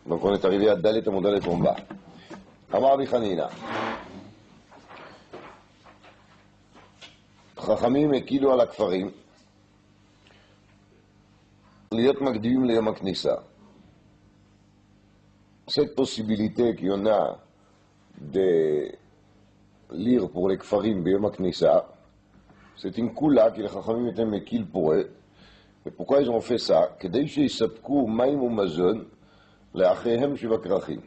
Donc on est arrivé à Dalet Amud en bas. Amar Rabbi Hanina. חכמים הקילו על הכפרים להיות מקדימים ליום הכניסה. Cette possibilité qu'il y en a de lire pour les kfarim ביום הכניסה, c'est une coula que les חכמים étaient מקil pour eux. Et pourquoi ils ont fait ça? כדי שיספקו מים ומזון לאחיהם שבכרכים.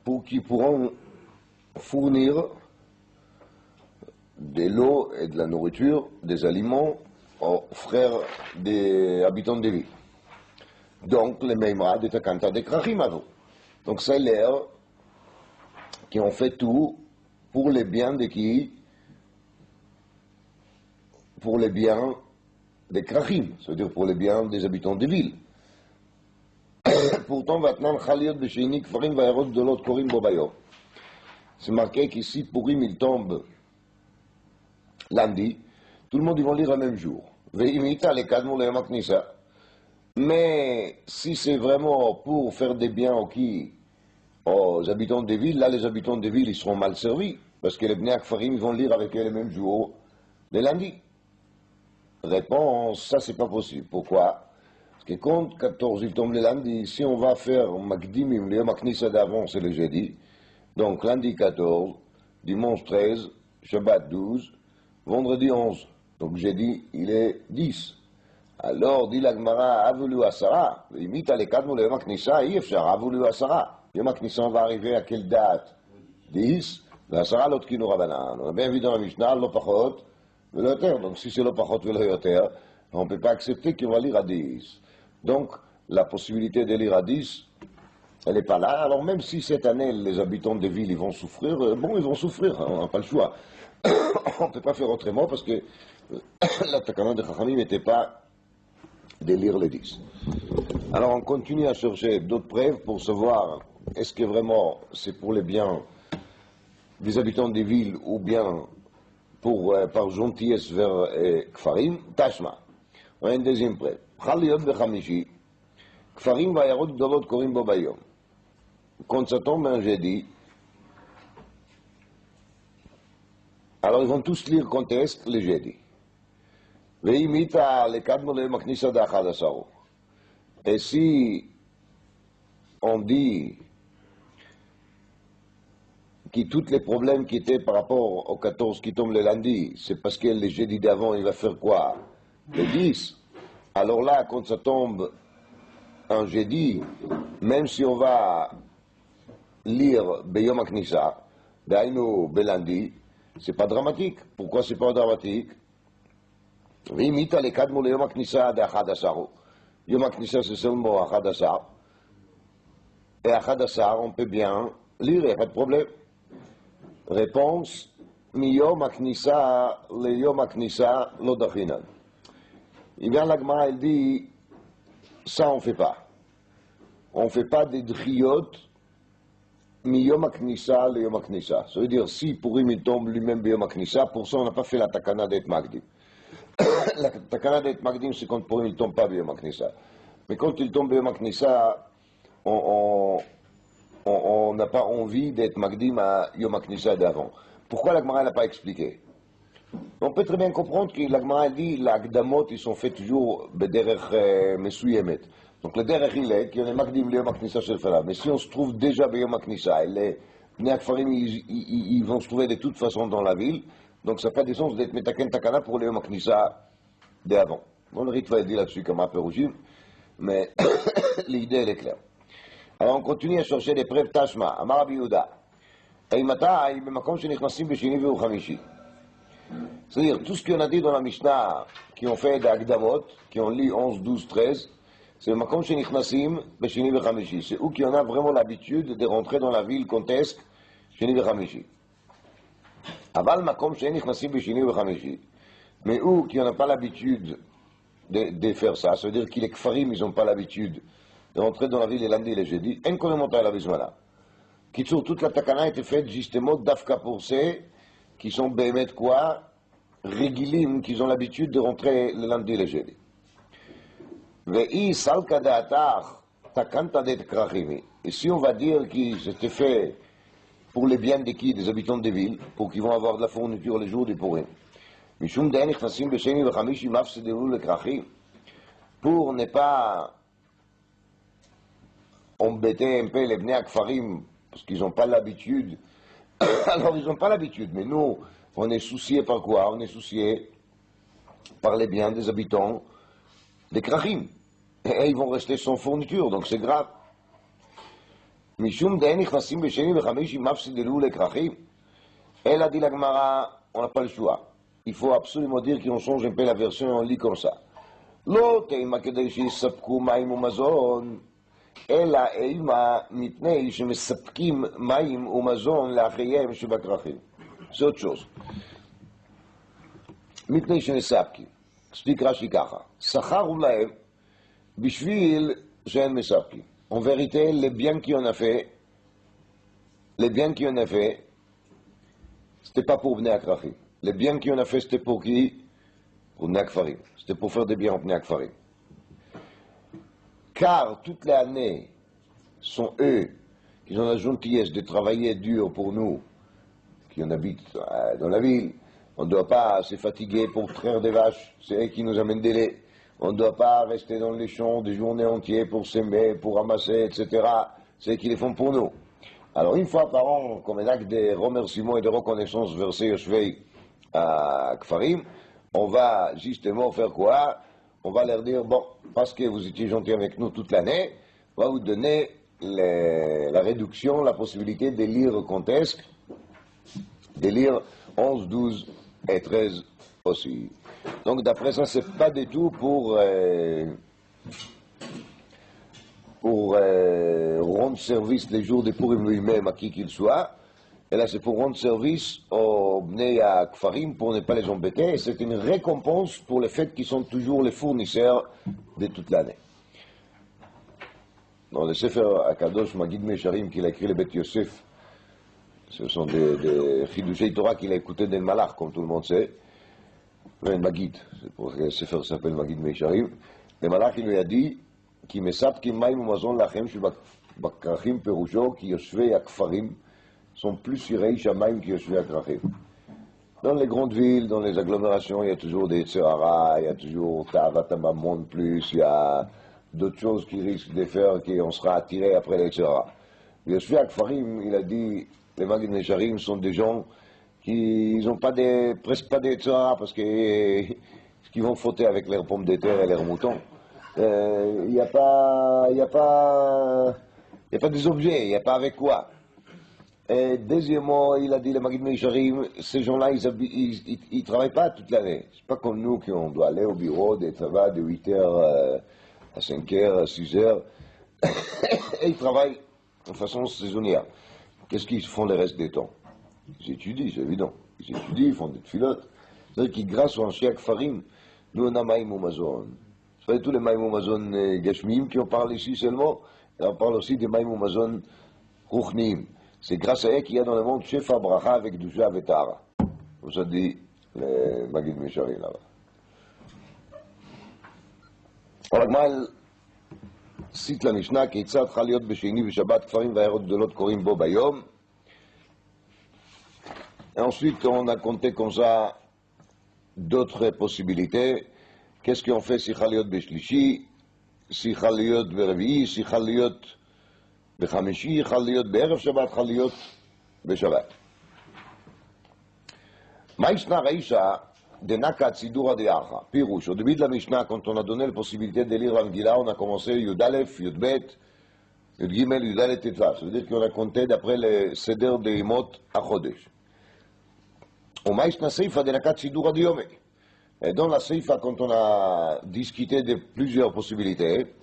Pour qu'ils pourront fournir de l'eau et de la nourriture, des aliments aux frères des habitants des villes. Donc, les Meimra de Takanta de Krachim avant. Donc, c'est l'air qui ont fait tout pour les biens de qui? Pour les biens des Krachim, c'est-à-dire pour les biens des habitants des villes. Pourtant, maintenant, Khaliot Beshini Kfarim Vaerot de l'autre Korim Bobayo. C'est marqué qu'ici, Purim, il tombe lundi, tout le monde ils vont lire le même jour. Mais si c'est vraiment pour faire des biens aux habitants des villes, là les habitants des villes ils seront mal servis, parce que les Bnei Akfarim ils vont lire avec eux le même jour, le lundi. Réponse, ça c'est pas possible. Pourquoi? Parce que quand 14 il tombe le lundi, si on va faire Makdimim, le Yom HaKnisa d'avant c'est le jeudi, donc lundi 14, dimanche 13, Shabbat 12, vendredi 11, donc jeudi, il est 10. Alors, dit la Gemara, Avulu Asara, imite à l'écadmo le Yom HaKnisa, Yefshar, Avulu Asara. Yom HaKnisa, on va arriver à quelle date? 10, Asara, l'autre qui nous rabanan. On a bien vu dans la Mishnah, l'opachot, le yoter. Donc, si c'est l'opachot, le yoter, on ne peut pas accepter qu'on va lire à 10. Donc, la possibilité de lire à 10, elle n'est pas là. Alors, même si cette année, les habitants des villes, ils vont souffrir, bon, ils vont souffrir, on n'a pas le choix. On ne peut pas faire autrement parce que la takana de Chachamim n'était pas de lire les 10. Alors on continue à chercher d'autres preuves pour savoir est-ce que vraiment c'est pour les biens des habitants des villes ou bien par gentillesse vers Kfarim. Tashma. On a une deuxième preuve. Chaliot bechamishi. Kfarim vayarot gdolot korim bo bayom. Quand ça tombe un jeudi, alors ils vont tous lire quand est le jeudi. Et si on dit que tous les problèmes qui étaient par rapport au 14 qui tombe le lundi, c'est parce que le jeudi d'avant il va faire quoi? Le 10. Alors là, quand ça tombe un jeudi, même si on va lire Beyom HaKnisa, Dainu Belundi, c'est pas dramatique. Pourquoi c'est pas dramatique? Vimita le kadmo le Yom HaKnisa de Achadasar. Yom HaKnisa c'est seulement Achadasar. Et Achadasar, on peut bien lire, il n'y a pas de problème. Réponse, mi Yom HaKnisa le Yom HaKnisa lo dachinan. Il vient la Gemara, elle dit, ça on ne fait pas. On ne fait pas des driyot mi Yom HaKnisa le Yom HaKnisa. Ça veut dire, si Purim il tombe lui-même de Yom HaKnisa, pour ça on n'a pas fait la takana d'Et Magdim. La takana d'Et Magdim, c'est quand Purim il tombe pas de Yom HaKnisa. Mais quand il tombe de Yom HaKnisa, on n'a pas envie d'être Magdim à Yom HaKnisa d'avant. Pourquoi la Gemara n'a pas expliqué? On peut très bien comprendre que la Gemara dit, la Gdamot, ils sont faits toujours bederech mesuyemet. Donc le derech il est qu'il y a Magdim le Yom HaKnisa shel Falav. Mais si on se trouve déjà à Yom HaKnisa, les Bnei Akfarim ils vont se trouver de toute façon dans la ville, donc ça n'a pas de sens d'être metaken takana pour le Yom HaKnisa d'avant. Bon, le Ritva dit là-dessus comme un peu rougine, mais l'idée elle est claire. Alors on continue à chercher des preuves Tashma, Amar Rabbi Yehuda. Eimatai b'makom shenichnasim b'shini v'uchamishi. C'est-à-dire, tout ce qu'on a dit dans la Mishnah, qui ont fait des Agdamot, qui ont lu 11, 12, 13, c'est le Makom Shenichnasim, Beshini Vechamishi. C'est eux qui en a vraiment l'habitude de rentrer dans la ville contesque, Sheni Vechamishi. Aval Makom Shenichnasim, Beshini Vechamishi. Mais eux qui n'ont pas l'habitude de faire ça, ça veut dire que les Kfarim, ils n'ont pas l'habitude de rentrer dans la ville les lundis et les jeudis, incommodement à la Bismana. Qui toute la takana était faite justement d'Afka pour ceux qui sont bémet quoi, régilim, qui ont l'habitude de rentrer le lundi et le jeudi. Ve'i salka da'atar Takantadet Krachimi. Et si on va dire que c'était fait pour les biens des qui, des habitants des villes, pour qu'ils vont avoir de la fourniture les jours des Purim. Mishum Dayan Ichnasim Besheni Vechamishi Mafsedelu le Krachim. Pour ne pas embêter un peu les Bnei Akfarim, parce qu'ils n'ont pas l'habitude. Alors ils n'ont pas l'habitude, mais nous, on est souciés par quoi? On est souciés par les biens des habitants des Krachim. Et ils vont rester sans fourniture, donc c'est grave. Mishum Dayan Ichnasim Besheni Vechamishi Mafsedelu le Krachim. Elle a dit la Gemara, on n'a pas le choix. Il faut absolument dire qu'on change un peu la version, on lit comme ça. לא תימא כדי שיספקו מים ומזון, אלא אימא מפני שמספקים מים ומזון לאחיהם שבכרכים. זה עוד chose. מפני שמספקים. ספיק רש"י ככה, שכרנו להם בשביל שהם מספקים. En vérité, les biens qu'on a fait, c'était pas pour Bnei Akrachim. Les biens qu'on a fait, c'était pour qui? Pour Bnei Akfarim. C'était pour faire des biens au Bnei Akfarim. Car toute l'année, sont eux qui ont la gentillesse de travailler dur pour nous, qui en habitent dans la ville. On ne doit pas se fatiguer pour traire des vaches, c'est eux qui nous amènent des laits. On ne doit pas rester dans les champs des journées entières pour s'aimer, pour ramasser, etc. C'est eux qui les font pour nous. Alors une fois par an, comme un acte de remerciement et de reconnaissance versé au Shvei à Kfarim, on va justement faire quoi? On va leur dire, bon, parce que vous étiez gentils avec nous toute l'année, on va vous donner la réduction, la possibilité de lire contesque, de lire 11, 12 et 13 aussi. Donc d'après ça, c'est pas du tout pour rendre service les jours de Purim lui-même à qui qu'il soit. Et là, c'est pour rendre service aux Bnei Akfarim pour ne pas les embêter. Et c'est une récompense pour le fait qu'ils sont toujours les fournisseurs de toute l'année. Dans le Sefer Akadosh Magid Mesharim qu'il a écrit le Beth Yosef, ce sont des Chidushei Torah qu'il a écouté des Malach, comme tout le monde sait. Un Magid, c'est pour que le Sefer s'appelle Magid Mesharim. Le Malach, il lui a dit qui mesapkim mayim umazon lachem shebakrachim perusho ki yoshvei akfarim sont plus irei shamayim qui yoshvei akrachim. Dans les grandes villes, dans les agglomérations, il y a toujours des tserara, il y a toujours ta'avat hamamon plus, il y a d'autres choses qui risquent de faire qu'on sera attiré après les tserara. Yoshvei akfarim, il a dit, les Magid Mesharim sont des gens qui n'ont pas presque pas de tserara parce qu'ils vont fauter avec leurs pommes de terre et leurs moutons. Il n'y a pas des objets, il n'y a pas avec quoi. Et deuxièmement, il a dit, le Magid Mesharim, ces gens-là, ils ne travaillent pas toute l'année. C'est pas comme nous qu'on doit aller au bureau, des travaux de 8h à 5h, à 6h. Et ils travaillent de façon saisonnière. Qu'est-ce qu'ils font le reste des temps? Ils étudient, c'est évident. Ils étudient, ils font des filotes. C'est-à-dire qu'ils, grâce au Anshei Akfarim, nous on a Maïm Umazon. Vous savez, tous les Maïm Umazon Gashmiim qui en parlent ici seulement, et on parle aussi des Maïm Umazon Ruchniim. C'est grâce à eux qu'il y a dans le monde Shefa Bracha avec Dusha Vetara. Comme ça dit le Magid Mesharim là-bas. Alors, Gmal cite la Mishnah, Keitzad Chaliot Besheni Beshabbat Kfarim Vaherot Gdolot Korim Bo Bayom. Et ensuite, on a compté comme ça d'autres possibilités. Qu'est-ce qu'on fait si Chaliot Beshlishi, si Chaliot Berevi, si Chaliot Bechamishi, Chaliot Be'erev Shabbat, Chaliot Beshabbat. Maïshna Reisha de Nakat Sidura de Acha. Pirouche, au début de la Mishnah, quand on a donné la possibilité de lire l'Angila, on a commencé Yud Aleph, Yud Bet, Yud Gimel, Yud Aleph, Tetvav. Ça veut dire qu'on a compté d'après le Seder de Imot à Chodesh. Au Maïshna Seifa de Nakat Sidura de Yome. Et dans la Seifa, quand on a discuté de plusieurs possibilités,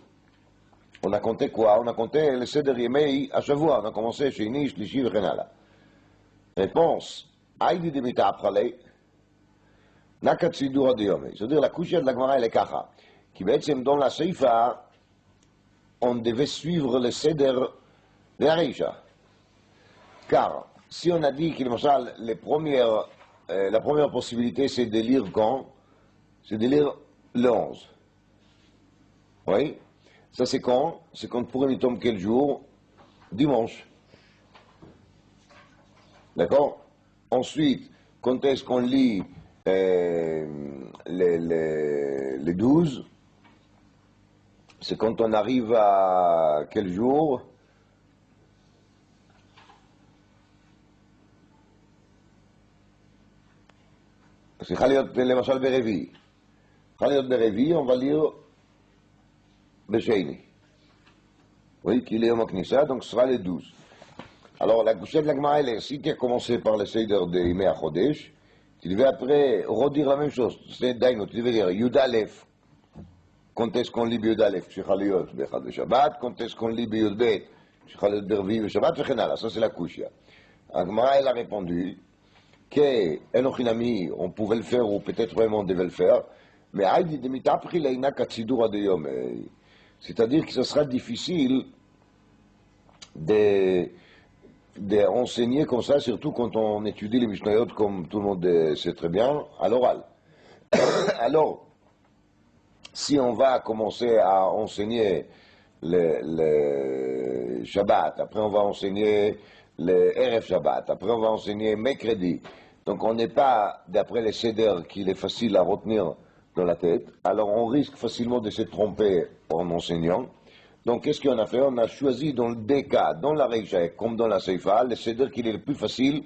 on a compté quoi? On a compté le Seder Yemei à Shavua. On a commencé chez Inish, Lishi, Vechenala. Réponse. Aïdi de Mita Aprale, Nakat Sidura de Yome. C'est-à-dire la couche de la Gemara et le Kacha. Qui même dans la Seifa, on devait suivre le Seder de la Reisha. Car si on a dit que la première possibilité c'est de lire quand? C'est de lire le 11. Oui? Ça c'est quand? C'est quand Purim il tombe quel jour? Dimanche. D'accord? Ensuite, quand est-ce qu'on lit les 12? C'est quand on arrive à quel jour? C'est Chaliot, למשל ברביעי. Chaliot ברביעי, on va lire בשני. Oui, qu'il est Yom HaKnissa, donc ce sera les 12. Alors, la couchette de la Gemara, elle est, si tu as commencé par le Seder de Yimei HaChodesh, tu devais après redire la même chose. C'est Daino, tu devais dire Yud Aleph. Quand est-ce qu'on lit Yud Aleph? Chez Chaliot, Bechad de Shabbat. Quand est-ce qu'on lit Yud Bet? Chez Chaliot Bervi, Shabbat, Vechenala. Ça, c'est la couche. La Gemara, elle a répondu que Enochinami, on pouvait le faire, ou peut-être vraiment on devait le faire, mais Aïdi de Mitapri Leina Katsidoura de Yom. C'est-à-dire que ce sera difficile d'enseigner comme ça, surtout quand on étudie les Mishnayot, comme tout le monde sait très bien, à l'oral. Alors, si on va commencer à enseigner le Shabbat, après on va enseigner le Erev Shabbat, après on va enseigner mercredi, donc on n'est pas, d'après les Seder, qu'il est facile à retenir dans la tête, alors on risque facilement de se tromper en enseignant. Donc qu'est-ce qu'on a fait? On a choisi dans deux cas, dans la Reisha comme dans la Seifa, le Seder qu'il est le plus facile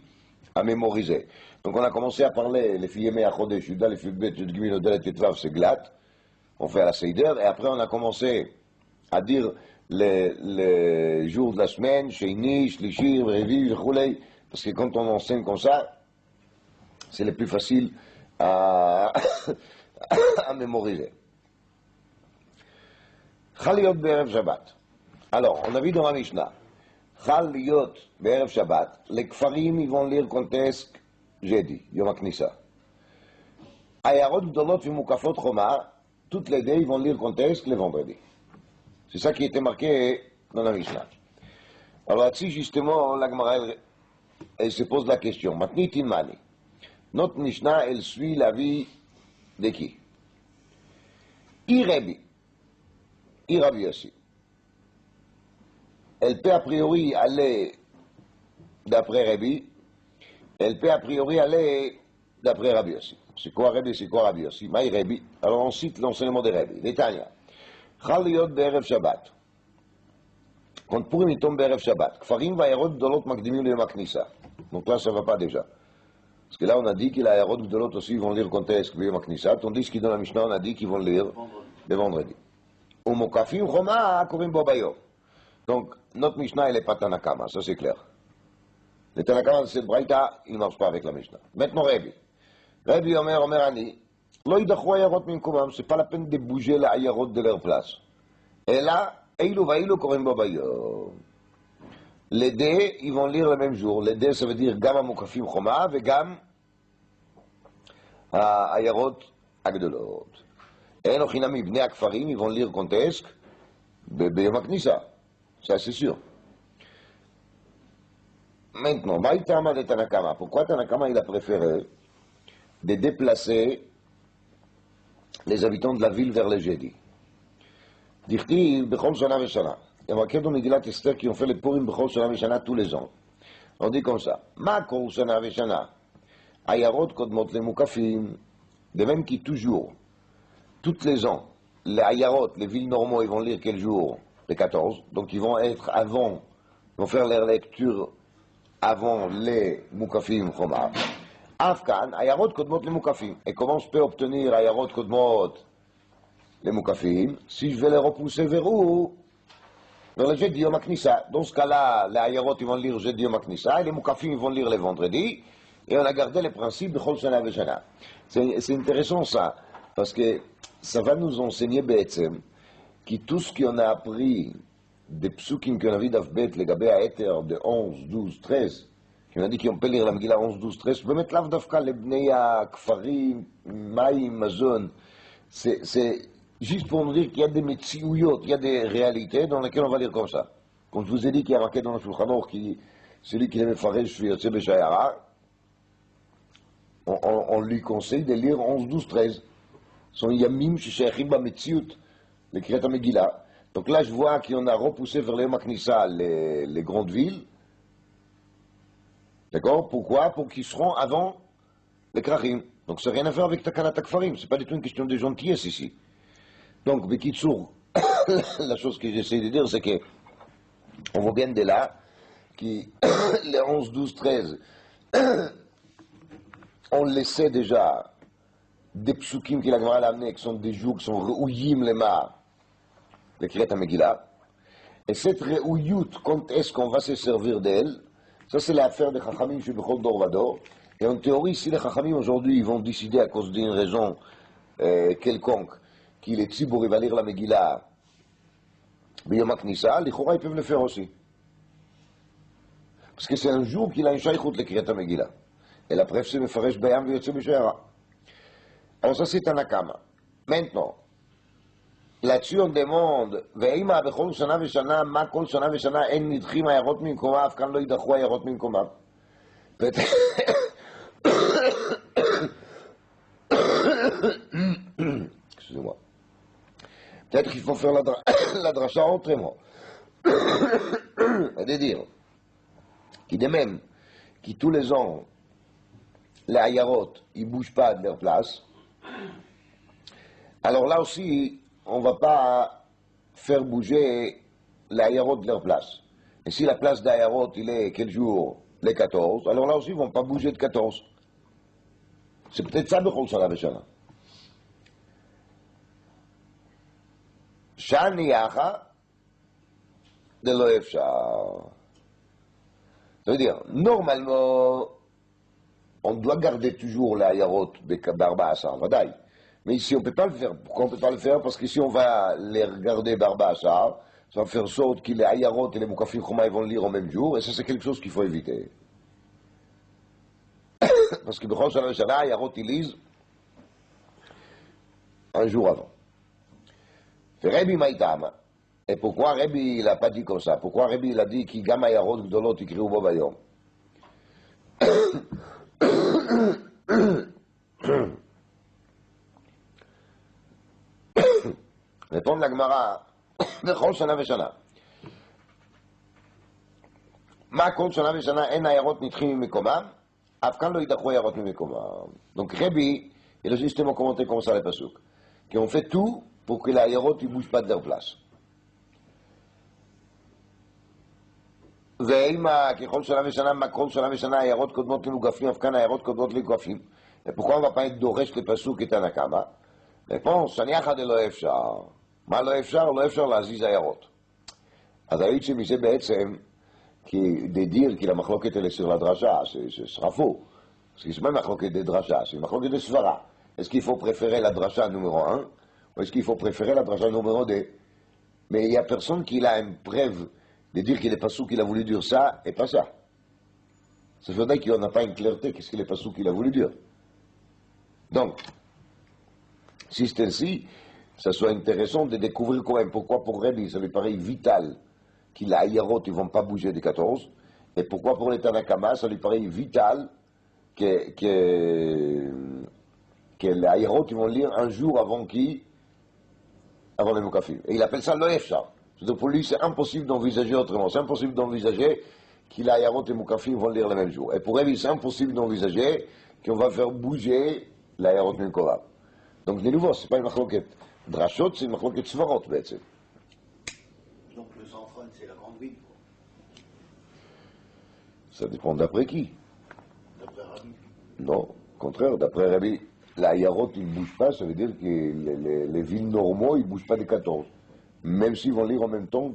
à mémoriser. Donc on a commencé à parler, les filles Yemei HaChodesh, Yuda, les filles Bet, Yud Gimel, Yud Tetvav, c'est glatt, on fait la Seider, et après on a commencé à dire les jours de la semaine, Sheini, Shlishi, Revi, Chulei, parce que quand on enseigne comme ça, c'est le plus facile à mémoriser. Chaliot be'erev Shabbat. Alors, on a vu dans la Mishnah, Chaliot be'erev Shabbat, les Kfarim, ils vont lire quand est-ce jeudi, Yom HaKnissa. Ayarot Gdolot v'Mukafot Choma, toutes les deux, ils vont lire quand est-ce le vendredi. C'est ça qui était marqué dans la Mishnah. Alors, là-dessus, justement, la Gemara, elle se pose la question. Matni Tinmani. Notre Mishnah, elle suit la vie de qui? Irebi. Irabi aussi. Elle peut a priori aller d'après Rabbi, elle peut a priori aller d'après Rabbi aussi. C'est quoi Rabbi, c'est quoi Rabbi aussi? Maï Rabbi. Alors on cite l'enseignement de Rabbi. Netanya. Chaliot be'erev Shabbat. Quand Purim il tombe be'erev Shabbat, Kfarim va'ayarot gdolot makdimim le Yom HaKnissa. Donc là ça ne va pas déjà. Parce que là on a dit que les ayarot gdolot aussi vont lire quand est-ce que Yom HaKnissa, tandis que dans la Mishnah on a dit qu'ils vont lire le vendredi. Umokafim choma korim bo bayom. Donc, notre Mishnah, elle n'est pas Tanakama, ça c'est clair. Le Tanakama de cette Braïta, il ne marche pas avec la Mishnah. Maintenant, Rabbi. Rabbi Omer Ani, lo yidachou ayarot minkumam, c'est pas la peine de bouger les ayarot de leur place. Et là, eilu vaïlu korim bo bayom. Les deux, ils vont lire le même jour. Les deux, ça veut dire gam amokafim choma, et gam ayarot agdolot. Et Enochinami, Bnei Akfarim, ils vont lire quand est-ce Yom HaKnissa. Ça, c'est sûr. Maintenant, Maïtama de Tanakama. Pourquoi Tanakama, il a préféré de déplacer les habitants de la ville vers le jeudi? Dirti, Bechol Shana Veshana. Il y a marqué dans Megillat Esther qui ont fait les Purim Bechol Shana Veshana tous les ans. On dit comme ça. Ma Kol Shana Veshana. Ayarot Kodmot le Mukafim. De même qui toujours, toutes les ans, les Ayarot, les villes normaux, ils vont lire quel jour? Les 14, donc ils vont être avant, ils vont faire leur lecture avant les Mukafim Choma. Afkan, Ayarot Kodmot les Mukafim. Et comment je peux obtenir Ayarot Kodmot les Mukafim si je vais les repousser vers où? Vers le jeudi Yom HaKnissa. Dans ce cas-là, les Ayarot ils vont lire jeudi Yom HaKnissa et les Mukafim ils vont lire les vendredis. Et on a gardé les principes de Chol Shana Veshana. C'est intéressant ça, parce que ça va nous enseigner Be'etzem que tout ce qu'on a appris des psukim qu'on a vu d'Avbet, les gabé à Ether de 11, 12, 13, qu'on a dit qu'on peut lire la Megillah 11, 12, 13, je peux mettre l'Avdavka, les Bneya, Kfarim, Maïm, Mazon. C'est juste pour nous dire qu'il y a des metsiouyot, il y a des réalités dans lesquelles on va lire comme ça. Comme je vous ai dit qu'il y a marqué dans le Shulchan Aruch, celui qui aimait Farej, je suis Yotze Beshayara, on lui conseille de lire 11, 12, 13. Son Yamim, Sheshayachim, Bametziut, l'écrit à Megillah. Donc là, je vois qu'on a repoussé vers les Maknissa les grandes villes. D'accord? Pourquoi? Pour qu'ils seront avant les Krachim. Donc ça n'a rien à faire avec Takalat Akfarim. C'est pas du tout une question de gentillesse ici. Donc, Bekitsour, la chose que j'essaie de dire, c'est que on voit bien de là que les 11, 12, 13 on laissait déjà des psukim qu'il a amené, qui sont des jours qui sont reouillim les mar, les Kriyat Megillah. Et cette reouillout, quand est-ce qu'on va se servir d'elle? Ça, c'est l'affaire des Chachamim chez Bechol Dor Vador. Et en théorie, si les Chachamim aujourd'hui ils vont décider à cause d'une raison quelconque, qu'il est Tzibour, il va lire la Megillah, Biyom HaKnissa, les Chora, ils peuvent le faire aussi. Parce que c'est un jour qu'il a une shaykhout, le Kriyat Megillah. Et la preuve, c'est Mefaresh Bayam V'yotze B'Shera. Alors ça, c'est un Akama. Maintenant, là-dessus, on demande, Ve'ima bechol shana v'shana, ma kol shana v'shana, en nidchim ayarot mimkomav, kan lo yidachu ayarot mimkomav. Excusez-moi. Peut-être qu'il faut faire la dracha autrement. C'est-à-dire, qui de même, qui tous les ans, les ayarot, ils ne bougent pas de leur place, alors là aussi, on ne va pas faire bouger les ayarot de leur place. Et si la place d'ayarot, il est quel jour? Les 14, alors là aussi, ils ne vont pas bouger de 14. C'est peut-être ça, Bechol Shana V'Shana. Shani Yacha de lo efshar. Ça veut dire, normalement, on doit garder toujours les ayarot barba asar, vadaï. Mais ici, on ne peut pas le faire. Pourquoi on ne peut pas le faire? Parce que si on va les regarder barba asar, ça va faire sorte que les ayarot et les mukafim choma, ils vont le lire au même jour, et ça, c'est quelque chose qu'il faut éviter. Parce que Bechol Shana V'Shana, ayarot, ils lisent un jour avant. Rabbi Maïtam. Et pourquoi Rabbi il n'a pas dit comme ça? Pourquoi Rabbi il a dit qu'il gama yarot gdolot ikriu bo bayom? Répond la Gemara. Bechol shana v'shana. Ma kol shana v'shana en ayarot nitchim mikomam. Afkan lo yidachu ayarot mikomam. Donc Rabbi il a justement commenté comme ça les pasuk. Qui ont fait tout pour que les ayarot ne bougent pas de leur place. ואימה, ככל שנה ושנה, מה כל שנה ושנה, העיירות קודמות למוגפים, אף כאן העיירות קודמות למוגפים. ופורקום בפעמים דורש לפסוק את הנקמה. ופה, שניחא דלא אפשר. מה לא אפשר? לא אפשר להזיז העיירות. אז ראית שמזה בעצם, de dire que la מחלוקת elle est sur la dracha, ce sera faux. Parce que c'est même מחלוקת de dracha, c'est une מחלוקת de svara. Est-ce qu'il faut préférer la dracha numéro 1 ou est-ce qu'il faut préférer la dracha numéro 2? Mais il n'y a personne qui a une preuve de dire qu'il est pas sous qu'il a voulu dire ça et pas ça. Ça veut dire qu'on n'a pas une clarté qu'est-ce qu'il est pas sous qu'il a voulu dire. Donc, si c'est ainsi, ça soit intéressant de découvrir quand même pourquoi pour Rabbi ça lui paraît vital qu'il a ayarot, ils ne vont pas bouger des 14, et pourquoi pour les Tanakama ça lui paraît vital que les ayarot ils vont lire un jour avant qui? Avant les Mukafim. Et il appelle ça lo efshar. C'est-à-dire pour lui, c'est impossible d'envisager autrement. C'est impossible d'envisager qu'il a Ayarot et Mukafim vont lire le même jour. Et pour lui, c'est impossible d'envisager qu'on va faire bouger l'Ayarot Minkorab. Donc, de nouveau, ce n'est pas une machloket drachot, c'est une machloket svarot, bêtise. Donc, le Zanfon, c'est la grande ville. Ça dépend d'après qui? D'après Rabbi. Non, au contraire, d'après Rabbi, l'Ayarot, il ne bouge pas, ça veut dire que les villes normaux, ils ne bougent pas des 14. Même s'ils vont lire en même temps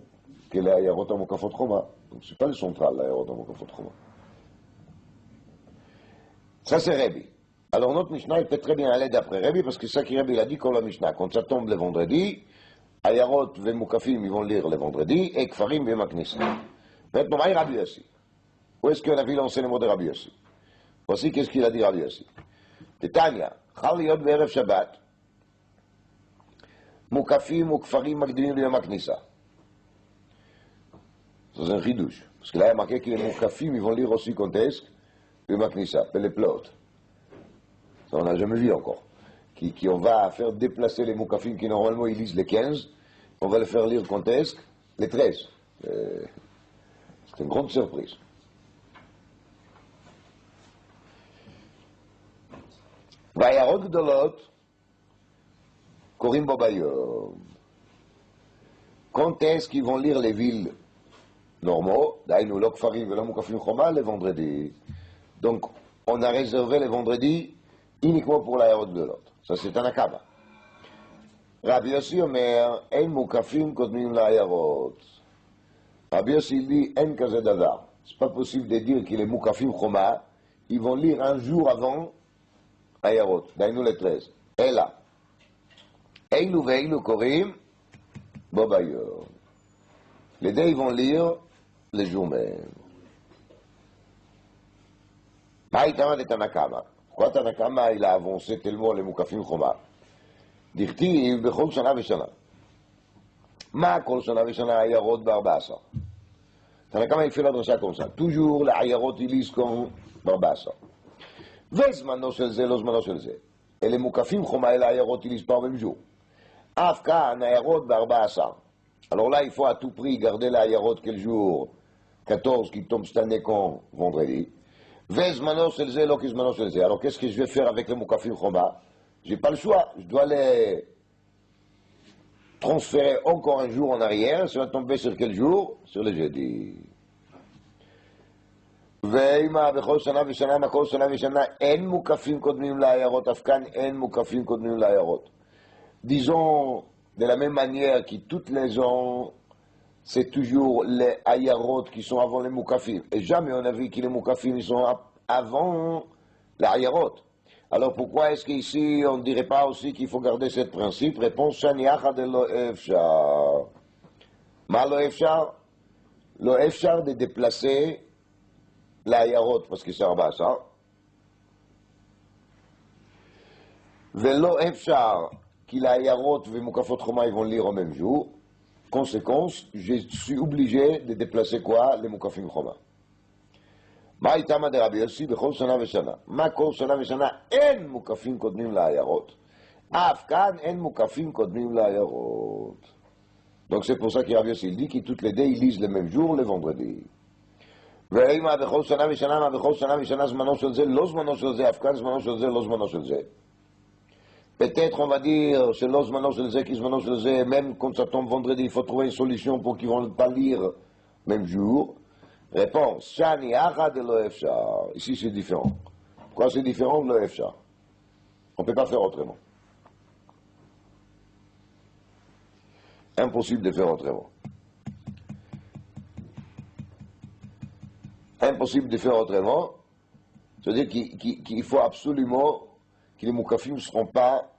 que l'Ayarot Amokafot Choma. Donc c'est pas le central, l'Ayarot Amokafot Choma. Ça c'est Rabbi. Alors notre Mishnah, il peut très bien aller d'après Rabbi, parce que ça qui Rabbi il a dit quand la Mishnah, quand ça tombe le vendredi, Ayarot et Mukafim, ils vont lire le vendredi, et Kfarim et Maknissa. Maintenant, maï Rabbi Yossi. Où est-ce que la ville enseigne le mot de Rabbi Yossi? Voici qu'est-ce qu'il a dit Rabbi Yossi. Titania, Chal Yod Ve'erev Shabbat, מוקפים וכפרים מקדימים ליום הכניסה. זה un חידוש. parce que là il y a marqué que les מוקפים ils vont lire aussi quand est-ce יום הכניסה, les plots. Ça on n'a jamais vu encore. Qui on va faire déplacer les mukafim qui normalement ils lisent les 15 On va le faire lire quand est-ce? Les 13. C'est une grande surprise. Vayarot Gdolot, Korim Bobayom. Quand est-ce qu'ils vont lire les villes normaux? Daïnou, Lokfarim, Velamukafim Choma, les vendredis. Donc, on a réservé les vendredis uniquement pour l'Ayarot Gdolot. Ça, c'est un akaba. Rabbi Yossi Omer, En Mukafim Kodmim l'Ayarot. Rabbi Yossi dit, En Kaze Davar. C'est pas possible de dire qu'il est Mukafim Choma. Ils vont lire un jour avant Ayarot, Daïnou les 13. Et là, Eilu Veilu Korim, Bobayor. Les deux, ils vont lire les jours même. Maïtama de Tanakama. Pourquoi Tanakama, il a avancé tellement les Mukafim Choma? Dirti, Bechol Shana Veshana. Ma Kol Shana Veshana Ayarot Barbasa. Tanakama, il fait la drasha comme ça. Toujours, les Ayarot, ils lisent comme Barbasa. וזמנו של זה, לא זמנו של זה. אלה מוקפים חומה אל העיירות ils lisent pas au même jour. אף כאן, העיירות ב-14. Alors là, il faut à tout prix garder la העיירות quel jour? 14 qui tombe cette année quand? Vendredi. וזמנו של זה, לא כזמנו של זה. Alors qu'est-ce que je vais faire avec les מוקפים חומה? J'ai pas le choix. Je dois les transférer encore un jour en arrière. Ça va tomber sur quel jour? Sur le jeudi. ואימה בכל שנה ושנה, מה כל שנה ושנה, אין מוקפים קודמים לעיירות, אף כאן אין מוקפים קודמים לעיירות. Disons, de la même manière que toutes les ans, c'est toujours les ayarot qui sont avant les mukafim. Et jamais on a vu que les mukafim ils sont avant les ayarot. Alors pourquoi est-ce qu'ici on ne dirait pas aussi qu'il faut garder ce principe? Réponse shani achad lo efshar. Ma lo efshar? Lo efshar de déplacer l'ayarot, parce que c'est en bas, ça. Velo efshar, qu'il ayarot et mukafot choma, ils vont lire au même jour. Conséquence, je suis obligé de déplacer quoi? Les mukafim choma. Ma itama de Rabbi Yossi, bechol shana veshana. Ma kol shana veshana, en mukafim kodmim l'ayarot. Af kan, en mukafim kodmim l'ayarot. Donc c'est pour ça que Rabbi Yossi dit que toutes les deux, ils lisent le même jour, le vendredi. ואימה בכל שנה ושנה, מה בכל שנה ושנה זמנו של זה, לא זמנו של זה, אף כאן זמנו של זה, לא זמנו של זה. Peut-être on va dire, c'est לא זמנו של זה, כי זמנו של זה, même quand ça tombe vendredi, il faut trouver une solution pour qu'ils ne vont pas lire même jour. Réponse, shani achad de lo efshar. Ici c'est différent. Pourquoi c'est différent de lo efshar? On ne peut pas faire autrement. Impossible de faire autrement. Impossible de faire autrement, c'est-à-dire qu'il faut absolument que les mukafim ne seront pas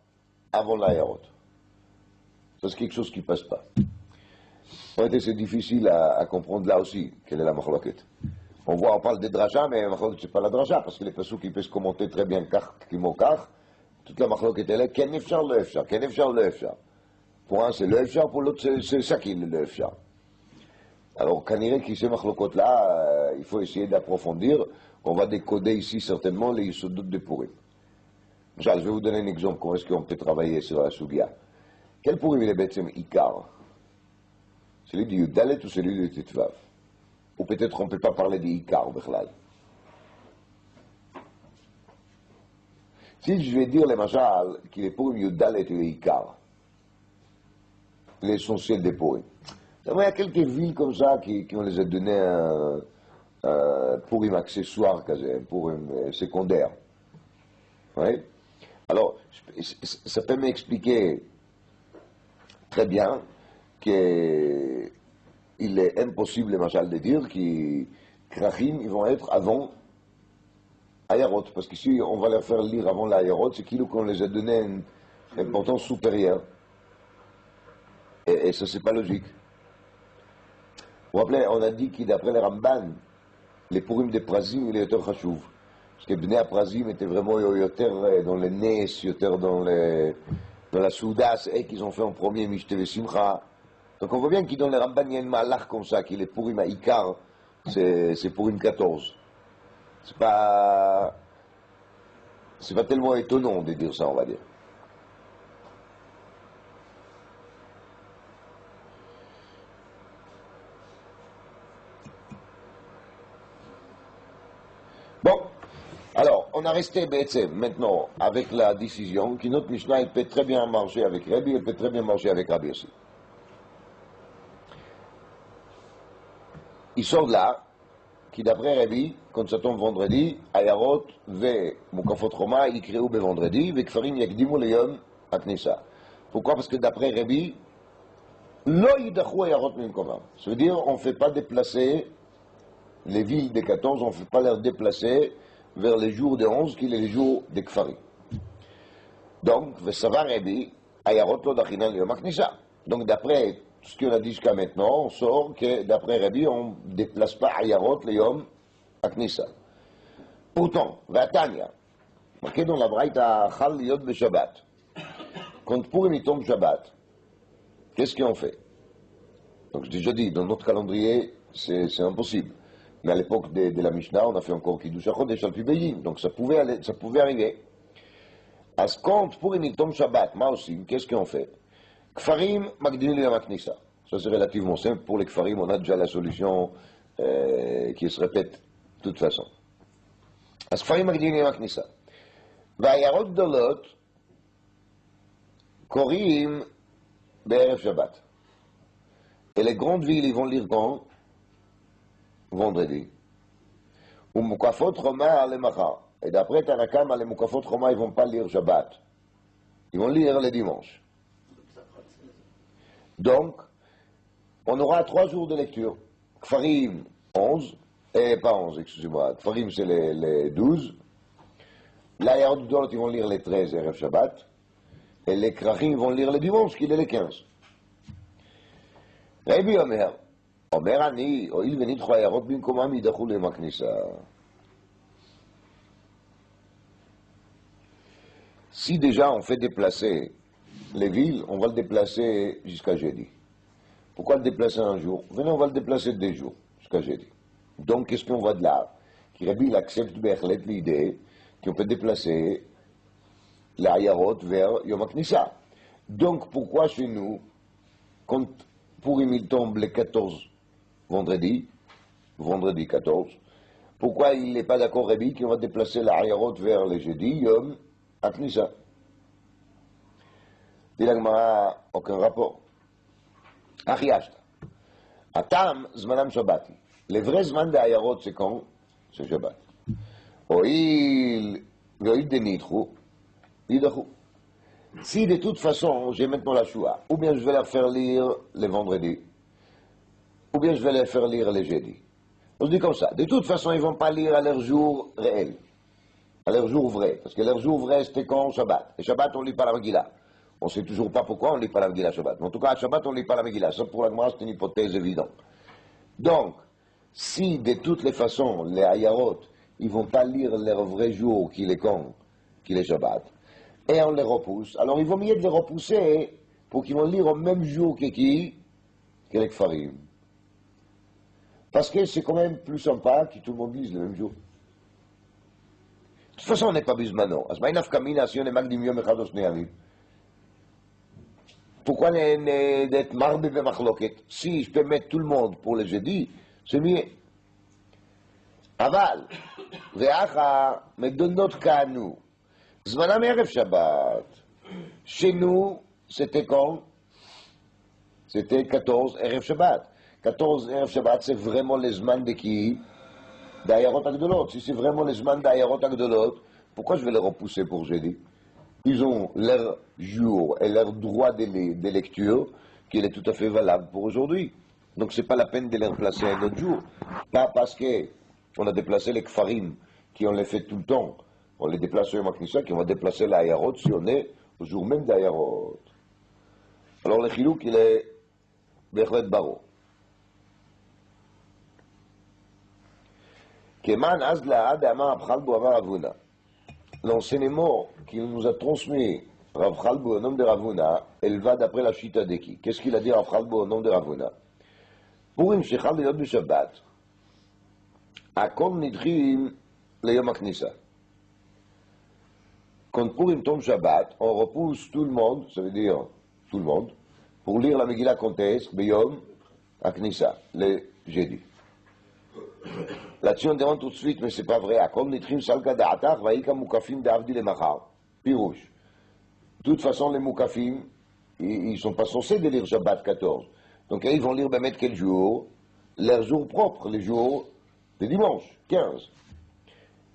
avant l'ayarot. Ça, c'est quelque chose qui ne passe pas. En fait, c'est difficile à comprendre là aussi, quelle est la machloket. On voit, on parle des drachas, mais la machloket, c'est pas la dracha, parce que les personnes qui peuvent se commenter très bien kach, kimokach, toute la machloket est là, ken efshar le efshar, ken efshar le efshar. Pour un, c'est le efshar, pour l'autre, c'est ça qui est le efshar. Alors, quand il y a ces machlokot-là, il faut essayer d'approfondir. On va décoder ici certainement les yisodot de Purim. Je vais vous donner un exemple, comment est-ce qu'on peut travailler sur la Sugia. Quel Purim il est bêtement Ikar? Celui du Yudalet ou celui du Tetvav? Ou peut-être on ne peut pas parler d'Ikar, Bechlal. Si je vais dire les machal qu'il est Purim Yudalet et Ikar, l'essentiel des Purim. Il y a quelques villes comme ça qui on les a donné un Purim accessoire, un Purim secondaire. Oui. Alors, ça peut m'expliquer très bien qu'il est impossible, machal, de dire que Krachim, ils vont être avant Ayarot, parce qu'ici, on va leur faire lire avant l'Ayarot, c'est qu'on les a donné une importance supérieure. Et ça, c'est pas logique. Vous vous rappelez, on a dit que d'après les Ramban, les Purim de Prazim, il est yoter chashuv. Parce que Bnei Prazim était vraiment yoter dans les Nes, yoter dans la Souda, c'est eux qu'ils ont fait en premier, Mishteh et Simcha. Donc on voit bien qu'il dans les Ramban, il y a une malach comme ça, qu'il est Purim à Ikar, c'est Purim 14. C'est pas tellement étonnant de dire ça, on va dire. on a resté maintenant avec la décision que notre Mishnah elle peut très bien marcher avec Rabbi, elle peut très bien marcher avec Rabbi aussi. Il sort de là, qui d'après Rabbi, quand ça tombe vendredi, Ayarot ve Mukafot Roma, il crée be vendredi, ve Kfarim yakdimu leyom aknisa. Pourquoi? Parce que d'après Rabbi, lo yidachu Ayarot mimkomam. Ça veut dire, on ne fait pas déplacer les villes des 14, on ne fait pas les déplacer vers les jours des 11, qui sont les jours des Kfarim. Donc, Vesavar Rabbi, Ayarot lo dachinan leyom aknisa. Donc, d'après ce qu'on a dit jusqu'à maintenant, on sort que d'après Rabbi, on ne déplace pas Ayarot leyom aknisa. Pourtant, Vatania, marqué dans la Braïta Chal Yod be Shabbat, quand Purim il tombe Shabbat, qu'est-ce qu'on fait? Donc, j'ai déjà dit, dans notre calendrier, c'est impossible. Mais à l'époque de la Mishnah, on a fait encore Kiddush HaChodesh al Pibeyin, donc ça pouvait arriver. À ce compte, Purim il tombe Shabbat, moi aussi, qu'est-ce qu'on fait? Kfarim Magdini Leyom Aknisa. Ça c'est relativement simple. Pour les Kfarim, on a déjà la solution qui se répète de toute façon. As Kfarim Magdini Leyom Aknisa. Va'ayarot Dolot Korim Be'erev Shabbat. Et les grandes villes, ils vont lire quand? Vendredi. Ou Mukafot Roma le Machar. Et d'après Tanakam, les Mukafot Roma, ils ne vont pas lire Shabbat. Ils vont lire le dimanche. Donc, on aura 3 jours de lecture. Kfarim 11, pas 11, excusez-moi. Kfarim c'est les 12. L'Ayarot Dolot, ils vont lire les 13 Erev Shabbat. Et les Krachim vont lire le dimanche, qui est les 15. Rabbi Omer, Omer Ani, Oil Venit Ayarot Binkomam Yidachu Leyom Aknisa. Si déjà on fait déplacer les villes, on va le déplacer jusqu'à jeudi. Pourquoi le déplacer un jour? Venez, on va le déplacer 2 jours, jusqu'à jeudi. Donc, qu'est-ce qu'on va de là? Qui Rabbi accepte l'idée qu'on peut déplacer l'Ayarot vers Yom HaKnissa. Donc, pourquoi chez nous, quand Purim il tombe les 14 vendredi 14, pourquoi il n'est pas d'accord, Rabbi, qu'on va déplacer l'Ayarot vers le jeudi, Yom HaKnissa? Dit la Gemara, aucun rapport. Achiashta. Atam, Zmanam Shabbati. Les vrais Zman de Ayarot, c'est quand? C'est Shabbat. Oil denitru, yidachu. Si de toute façon, j'ai maintenant la choix, ou bien je vais leur faire lire les vendredis, ou bien je vais les faire lire les jeudis. On se dit comme ça. De toute façon, ils ne vont pas lire à leur jour réel, à leur jour vrai. Parce que leur jour vrai, c'était quand? Shabbat. Et Shabbat, on ne lit pas la Megillah. On ne sait toujours pas pourquoi on ne lit pas la Megillah Shabbat. Mais en tout cas, à Shabbat, on ne lit pas la Megillah. Ça, pour la Gemara, c'est une hypothèse évidente. Donc, si de toutes les façons, les Ayarot, ils ne vont pas lire leur vrai jour, qui est quand, qui est Shabbat, et on les repousse, alors il vaut mieux de les repousser pour qu'ils vont lire au même jour que qui? Que les Kfarim. Parce que c'est quand même plus sympa que tout le monde lise le même jour. De toute façon, on n'est pas bismano. Pourquoi d'être marbe de machloket? Si je peux mettre tout le monde pour le jeudi, c'est mieux. Aval, ve'acha, mais de notre cas, nous, Zmanam Erev Shabbat, chez nous, c'était quand? C'était 14 Erev Shabbat. 14 Erev Shabbat, c'est vraiment les Zman de qui? D'Ayarot Agdolot. Si c'est vraiment les Zman d'Ayarot Agdolot, pourquoi je vais les repousser pour jeudi? Ils ont leur jour et leur droit de lecture qui est tout à fait valable pour aujourd'hui. Donc ce n'est pas la peine de les remplacer un autre jour. Pas parce qu'on a déplacé les Kfarim, qui on les fait tout le temps. On les déplace au Maknissa, qui on va déplacer l'Ayarot si on est au jour même d'Ayarot. Alors le chilouk, il est Bechlet Baro. Keman Azla Adama Abchal Bo Amar Avuna. L'enseignement qu'il nous a transmis Rav Chalbo au nom de Ravuna, elle va d'après la Shita Deki. Qu'est-ce qu'il a dit Rav Chalbo au nom de Ravuna? Purim shechal leyot b'Shabbat, akol nidchim leyom HaKnissa. Quand Purim tombe Shabbat, on repousse tout le monde, ça veut dire tout le monde, pour lire la Megillah Contesque, Beyom HaKnissa, le jeudi. Là-dessus, on demande tout de suite, mais c'est pas vrai. Akol nitrim salka da'atar, vaïka mukafim d'avdi le machar. Pirouche. De toute façon, les moukafim, ils sont pas censés de lire Shabbat 14. Donc, ils vont lire Bemet quel jour? Leurs jours propres, les jours de dimanche, 15.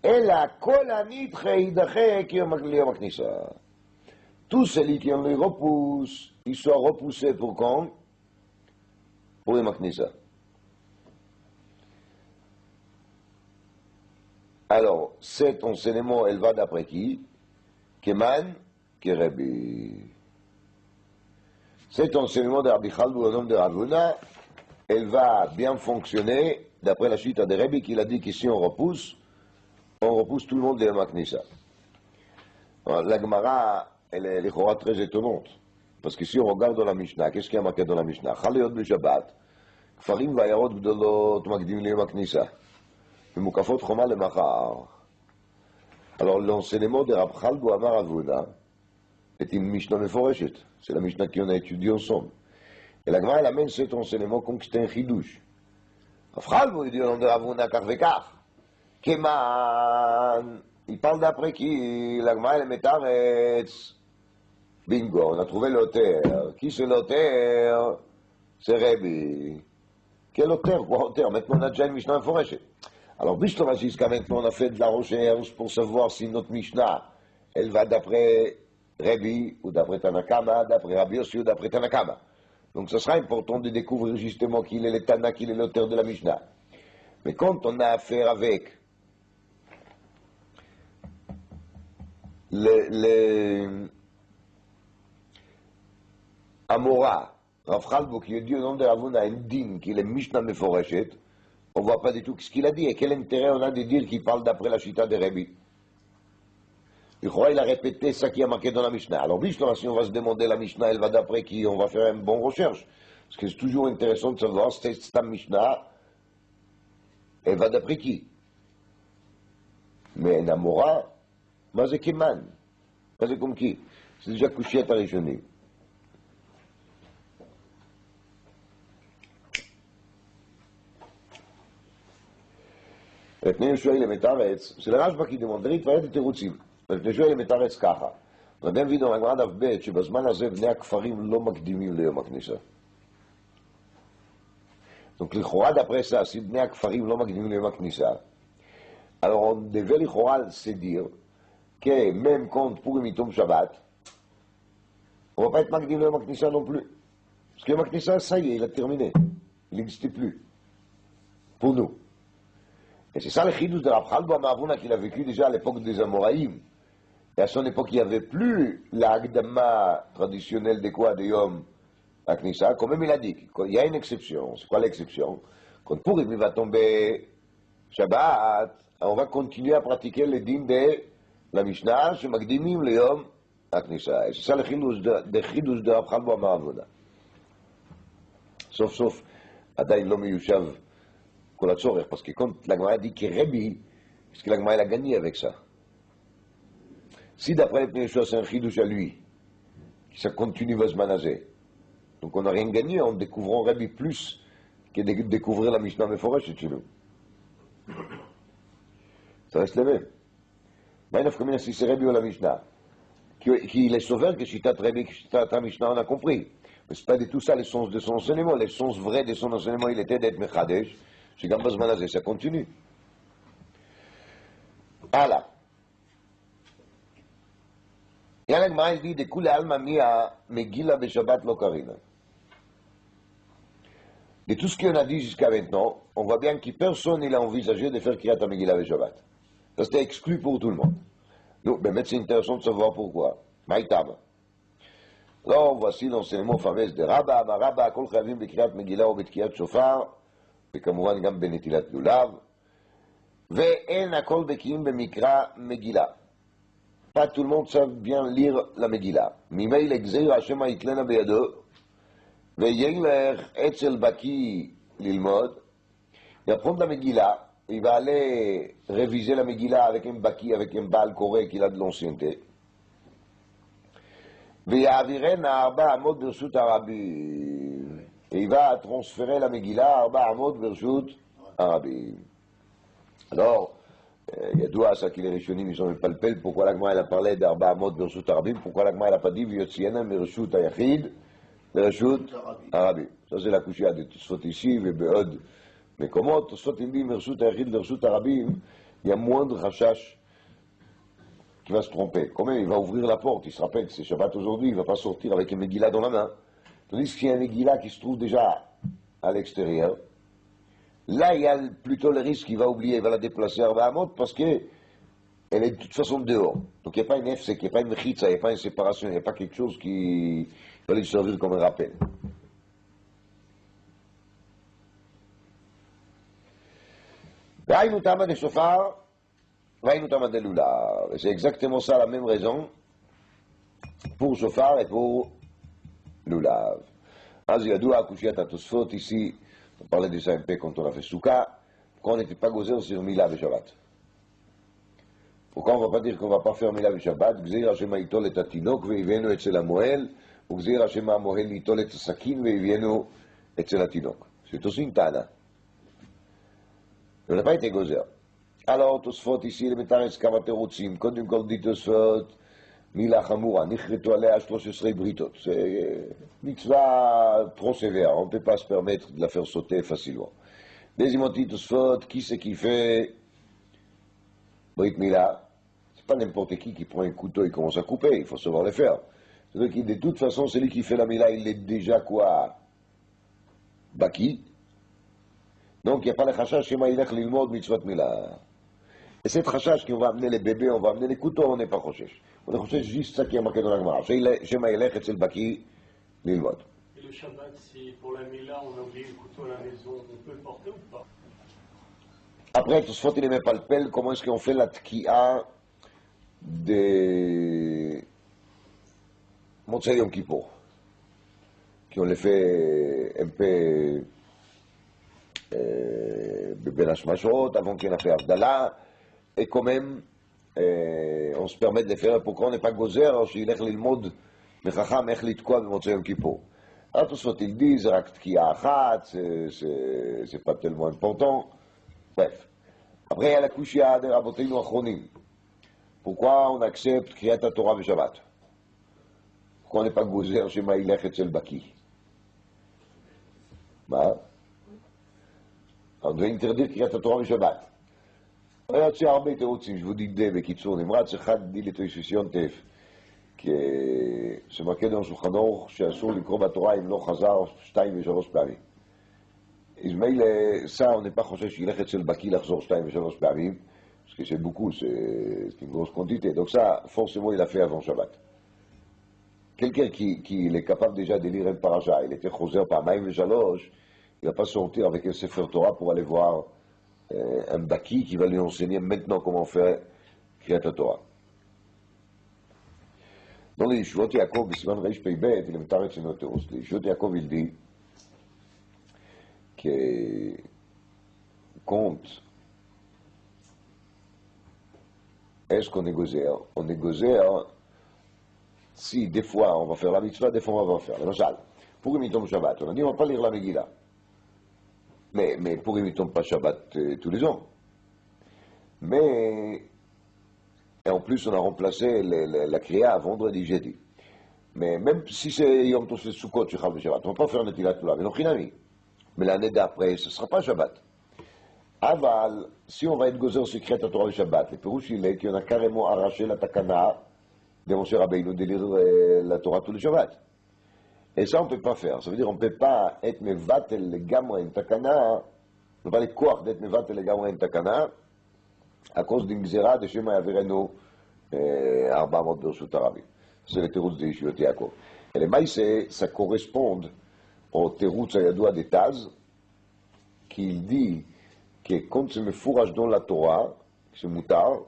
Et la kolanit reidache qui ont maknissa. Tous ceux qui ont les repoussent, ils sont repoussés pour quand? Pour les maknissa. Alors, cet enseignement, elle va d'après qui? Keman, Kerebi. Cet enseignement de Rabbi Chalbu au nom de Ravuna, elle va bien fonctionner d'après la chita de Rebbe qui a dit qu'ici on repousse tout le monde de la Maknissa. La Gemara, elle est très étonnante. Parce que si on regarde dans la Mishnah, qu'est-ce qu'il y a marqué dans la Mishnah? Chalayot b'Shabbat, Kfarim va'yarot gdolot makdim le Maknissa, Mukafot choma le Machar. Alors l'enseignement de Rab Chalbu Amar Ravuna est une Mishnah meforeshet. C'est la Mishnah qu'on a étudiée ensemble. Et la Gemara, elle amène cet enseignement comme que c'était un chidouche. Rab Chalbu, il dit au nom de Ravuna, kach vekach. Keman, il parle d'après qui? La Gemara, elle met Aretz. Bingo, on a trouvé l'auteur. Qui c'est l'auteur? C'est Rebbe. Quel auteur? Quoi auteur? Maintenant, on a déjà une Mishnah meforeshet. Alors, Bishlama, jusqu'à maintenant, on a fait de la recherche pour savoir si notre Mishnah, elle va d'après Rebbe, ou d'après Tanakama, d'après Rabbi Yossi, ou d'après Tanakama. Donc, ce sera important de découvrir justement qui est le Tana, qui est l'auteur de la Mishnah. Mais quand on a affaire avec les Amora, Rav Chalbu, qui est dit au nom de Ravuna, un din, qui est le Mishnah Meforeshet, on ne voit pas du tout ce qu'il a dit et quel intérêt on a de dire qu'il parle d'après la chita de Rebbe. Je crois qu'il a répété ça qui a marqué dans la Mishnah. Alors, Bishlama, si on va se demander la Mishnah, elle va d'après qui? On va faire une bonne recherche. Parce que c'est toujours intéressant de savoir si cette Mishnah, elle va d'après qui? Mais un Amora, moi c'est Keman. Moi c'est comme qui? C'est déjà couché à Tarishonim. לפני שואל למתרץ, של הרשב"א כי דמונדרית ועד תירוצים. ולפני שואל למתרץ ככה. רבי וידאו מהגמרא דף ב' שבזמן הזה בני הכפרים לא מקדימים ליום הכניסה. Donc לכאורה d'après ça, si בני הכפרים לא מקדימים ליום הכניסה, alors on devait לכאורה se dire que même quand Purim tombe Shabbat, on ne va pas être מקדים ליום הכניסה non plus. Parce que יום הכניסה, ça y est, il a terminé. Il n'existait plus. Pour nous. Et c'est ça le chidouche de Rab Chalbu Amar Ravuna qu'il a vécu déjà à l'époque des Amoraïm. Et à son époque, il n'y avait plus la Agdama traditionnelle de quoi, de Yom Aknissa. Quand même, il a dit qu'il y a une exception. C'est quoi l'exception? Quand Purim va tomber Shabbat, on va continuer à pratiquer les dîmes de la Mishnah, chez Magdimim le Yom Aknissa. Et c'est ça le chidouche de Rab Chalbu Amar Ravuna. Sauf, Adaïn lo miyushav. Parce que quand la Gemara dit que Rebbe, est-ce que la Gemara a gagné avec ça? Si d'après les choses c'est un chidouche à lui, que ça continue à se manager, donc on n'a rien gagné en découvrant Rebbe plus que de découvrir la Mishnah Meforeshet chez nous. Ça reste le même. Maintenant, comme si c'est Rebbe ou la Mishnah, qui est sauveur que Shitat Rebbe, que Shitat Mishnah, on a compris. Mais ce n'est pas du tout ça le sens de son enseignement. Le sens vrai de son enseignement, il était d'être Mechadesh. שגם בזמן הזה, ça continue. הלאה. יאללה גמרא il dit, דכולי עלמא מיה מגילה בשבת לא קרינה. De tout ce qu'on a dit jusqu'à maintenant, on voit bien que personne n'a envisagé de faire Kriyat HaMegillah Shabbat. Ça c'était exclu pour tout le monde. Donc, mais c'est intéressant de savoir pourquoi. Maïtama. Alors, voici l'enseignement fameux de Rabba, Amar Rabba, Kol Chavim Bekriyat Megillah ou Betkiyat Shofar, וכמובן גם בנטילת לולב, ואין הכל בקיאים במקרא מגילה. Pas tout le monde sait bien lire la Megillah. ממילא גזיר השם היתלנה בידו, וילך אצל בקי ללמוד, יפרום la Megillah, il va aller réviser la Megillah avec un baki, avec un baal coré qu'il a de l'ancienneté, ויעבירן 400 ברשות הרבים. Et il va transférer la Megillah Arba Amod Bershut Arabim. Alors, il y a deux à ça qui les Rishonim, ils ont le palpel, pourquoi l'Agma elle a parlé d'Arba Amot Bershut Arabim, pourquoi l'Agma elle a pas dit Vyotsiena Mershut Ayachid, Mershut Arabim. Ça c'est la couchia de Tosfot ici, Vebeod. Mais comment Tosfot il dit Mershut Ayachid, Mershut Arabim, il y a moins de Rachash qui va se tromper. Quand même, il va ouvrir la porte, il se rappelle que c'est Shabbat aujourd'hui, il ne va pas sortir avec un Megillah dans la main. Tandis qu'il y a un Megillah qui se trouve déjà à l'extérieur, là il y a plutôt le risque qu'il va oublier, il va la déplacer à Arbaamot parce qu'elle est de toute façon dehors. Donc il n'y a pas une FC, il n'y a pas une mechitza, il n'y a pas une séparation, il n'y a pas quelque chose qui va lui servir comme un rappel. Vaïnou Tama des Shofar, Vaïnou Tama des Lulav. Et c'est exactement ça la même raison pour Shofar et pour Lulav. Az Yadoua Kushiat Atosfot ici, on parlait de ça un peu quand on a fait Souka, pourquoi on n'était pas gozer sur Mila et Shabbat. Pourquoi on ne va pas dire qu'on ne va pas faire Mila et Shabbat, Gzeir Hashem Itol et Atinok, Veivenu Etzel Amoel, ou Gzeir Hashem Amoel Itol et Sakin, Veivenu Etzel Atinok. C'est aussi une tana. On n'a pas été gozer. Alors, Tosfot ici, les Metaretz Kavateroutsim, Kodum Kol dit Tosfot, Mila Chamura, Nichretu Alea 13 britot. C'est mitzvah trop sévère, on ne peut pas se permettre de la faire sauter facilement. Deuxièmement, Tosfot, qui c'est qui fait Brit Mila? C'est pas n'importe qui prend un couteau et commence à couper, il faut savoir le faire. C'est-à-dire que de toute façon, celui qui fait la Mila, il est déjà quoi? Baki. Donc il n'y a pas le chachash Shema Ilech Lilmod Mitzvot Mila. Et cette chachash qu'on va amener les bébés, on va amener les couteaux, on n'est pas chochesh. On est chochesh juste ça qui est marqué dans la Gemara. Shema Ilech Etzel Baki Lilmod. Et le Shabbat, si pour la Mila, on a oublié le couteau à la maison, on peut le porter ou pas? Après, Tosfot il n'aimait pas le pelle, comment est-ce qu'on fait la tki'a des Motzei Yom Kippour, qu'on les fait un peu Ben Hashmashot, avant qu'il y ait fait Abdallah, et quand même, on se permet de les faire. Pourquoi on n'est pas gozer, alors qu'il est l'ilmod, mechacham, ech litkoa, de Motzei Yom Kippour. Alors tout ce qu'ils disent, rak tki'a achat, c'est pas tellement important. Bref. Après, il y a la kushia de Raboteinu Achronim. Pourquoi on accepte Kriyat Torah Shabbat? Pourquoi on n'est pas gozer Shema Ilech Etzel Baki? Bah, on doit interdire Kriyat Torah Shabbat. Regarde, c'est הרבה תירוצים, je vous dis די בקיצור נמרץ, אחד די לתויסס יונטף, שמרקד על שולחן אורך שאסור לקרוא בתורה אם לא חזר 2 ו3 פעמים. Ismail, ça, on n'est pas choché qu'il ait fait le baki l'achzor 2 ou 3 פעמים, parce que c'est beaucoup, c'est une grosse quantité. Donc ça, forcément, il a fait avant Shabbat. Quelqu'un qui est capable déjà de lire un paracha, il était choser par Maïm et Jalosh, il ne va pas sortir avec un Sefer Torah pour aller voir un baki qui va lui enseigner maintenant comment faire Kriyat Torah. Dans les Yeshuvot Yaakov, B'Siman Reish Peibet, il est metaret chez notre host. Les Yeshuvot Yaakov, il dit que compte est-ce qu'on est gozer? On est gozer si des fois on va faire la mitzvah, des fois on va faire. Lemassal, pour imitom Shabbat, on a dit on ne va pas lire la Megillah. Mais pour imitom pas Shabbat tous les ans. Mais et en plus on a remplacé la kriya vendredi jeudi. Mais même si c'est Yom Tov Sukkot, Shechal Shabbat, on ne va pas faire Netilat Tula, mais non chinami. Mais l'année d'après, ce ne sera pas Shabbat. Aval, si on va être gozer sur Kriyat Torah Shabbat, le Pérouche il est qu'on a carrément arraché la takana de Moshe Rabbeinu de lire la Torah tout le Shabbat. Et ça on ne peut pas faire. Ça veut dire on ne peut pas être mevatel le gamra en takana, on ne peut pas les koach d'être mevatel le gamra en takana à cause d'une gzera de Shema Yaverenu Arba Amot Bershut Arabim. C'est le teroutz de Yeshuvot Yaakov. Et les maïs, ça correspond au teroutz Ayadoua des Taz, qui dit que quand c'est me fourrage dans la Torah, que c'est moutar,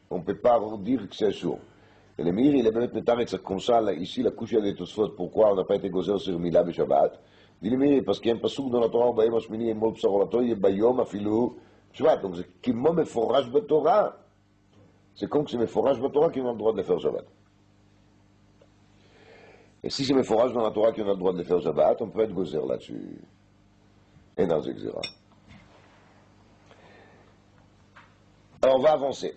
on ne peut pas dire que c'est sourd. Et le Meir, il est même métaré comme ça, ici, la couche des Tosfot, pourquoi on n'a pas été gozer sur Mila et Shabbat? Dit le Meir, parce qu'il y a un passouk dans la Torah, Bayom Hashmini, Emol Psarolato, Bayom Afilou, Shabbat. Donc, c'est qui me forage de Torah. C'est comme que c'est me forage de Torah qu'on a le droit de le faire Shabbat. Et si c'est me forage dans la Torah qu'on a le droit de le faire Shabbat, on peut être gozer là-dessus. Et dans Zexera. Alors on va avancer.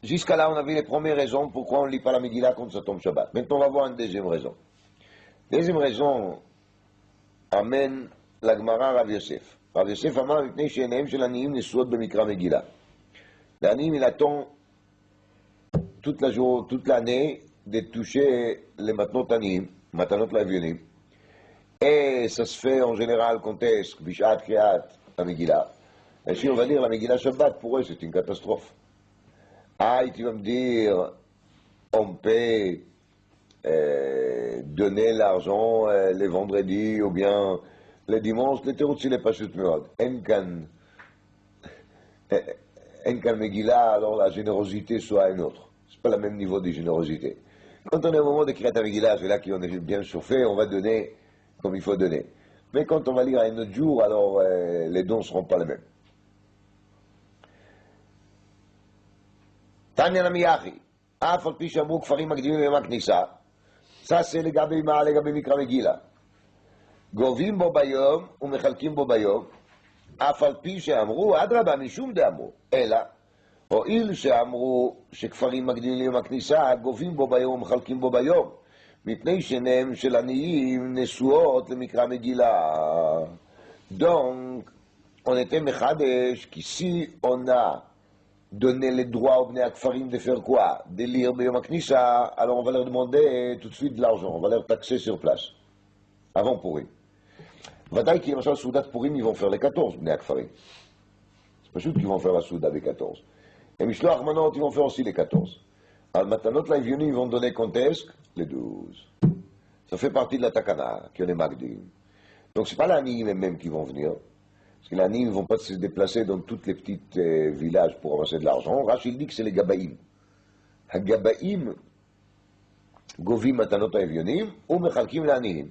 Jusqu'à là, on avait les premières raisons pourquoi on ne lit pas la Megillah quand ça tombe Shabbat. Maintenant, on va voir une deuxième raison. Deuxième raison amène la Gemara Rav Yosef. Rav Yosef amar mipnei she'eneim shel aniyim nesuot b'mikra Megillah. L'aniyim, il attend toute l'année de toucher les matanot aniyim, matanot l'avionim. Et ça se fait en général quand est-ce bishat kriat la Megillah. Et si on va lire la Megillah Shabbat, pour eux, c'est une catastrophe. Ah, et tu vas me dire, on peut donner l'argent les vendredis ou bien les dimanches, les teroutz, il est pas chute murad. En kan Megillah, alors la générosité soit un autre. C'est pas le même niveau de générosité. Quand on est au moment de Kriyat Megillah, c'est là qu'on est bien chauffé, on va donner comme il faut donner. Mais quand on va lire un autre jour, alors les dons ne seront pas les mêmes. Tanya Namiyachi, אף על פי שאמרו כפרים מקדימים ביום הכניסה, זה לגבי מה? לגבי מקרא מגילה. גובים בו ביום ומחלקים בו ביום, אף על פי שאמרו, אדרבה, משום דאמרו, אלא, הואיל שאמרו שכפרים מקדימים ליום הכניסה, גובים בו ביום ומחלקים בו ביום, מפני שניהם של עניים נשואות למקרא מגילה. Donc, on était מחדש, כי si on a donner les droits aux Bnei Akfarim de faire quoi? De lire Beyom HaKnissa, alors on va leur demander tout de suite de l'argent, on va leur taxer sur place, avant Purim. Vadaï qui, machin, Soudat Purim, ils vont faire les 14 Bnei Akfarim. C'est pas sûr qu'ils vont faire la Souda des 14. Et Mishloach Manot, ils vont faire aussi les 14. Al Matanot, là, ils vont donner contesque les 12. Ça fait partie de la Takana, qui est les Magdim. Donc c'est pas l'Ani même qui vont venir. Parce que les Anim ne vont pas se déplacer dans tous les petits villages pour amasser de l'argent. Rachid dit que c'est les Gabaïm. Les Gabaïm, Govim Matanot Evionim, ou Mechalkim l'Anim.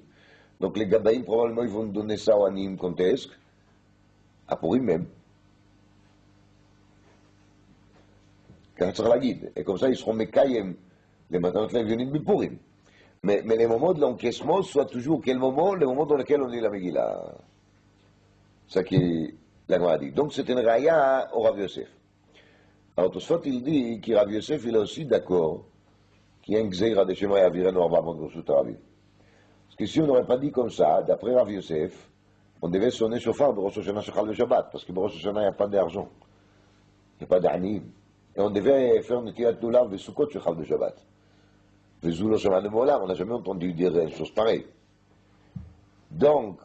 Donc les Gabaïm, probablement, ils vont donner ça aux Anim contesques, à Purim même. Car ça sera la guide. Et comme ça, ils seront Mekayem, les Matanot Evionim de Purim. Mais les moments de l'encaissement soient toujours quel moment? Les moments dans lesquels on lit la Megillah. Ça qui la Gemara dit. Donc c'est une raya au Rav Yosef. Alors Tosfot il dit que Rav Yosef il est aussi d'accord qu'il y a un gzeira de Shema Yavirenu Arba Modroshut Arabi. Parce que si on n'aurait pas dit comme ça, d'après Rav Yosef, on devait sonner chauffard de Rosh Hashanah Shechal de Shabbat, parce que Rosh Hashanah il n'y a pas d'argent, il n'y a pas d'arnim. Et on devait faire une tirat lulav de Sukkot Shechal de Shabbat. Vezou lo Shema de Molam, on n'a jamais entendu dire une chose pareille. Donc,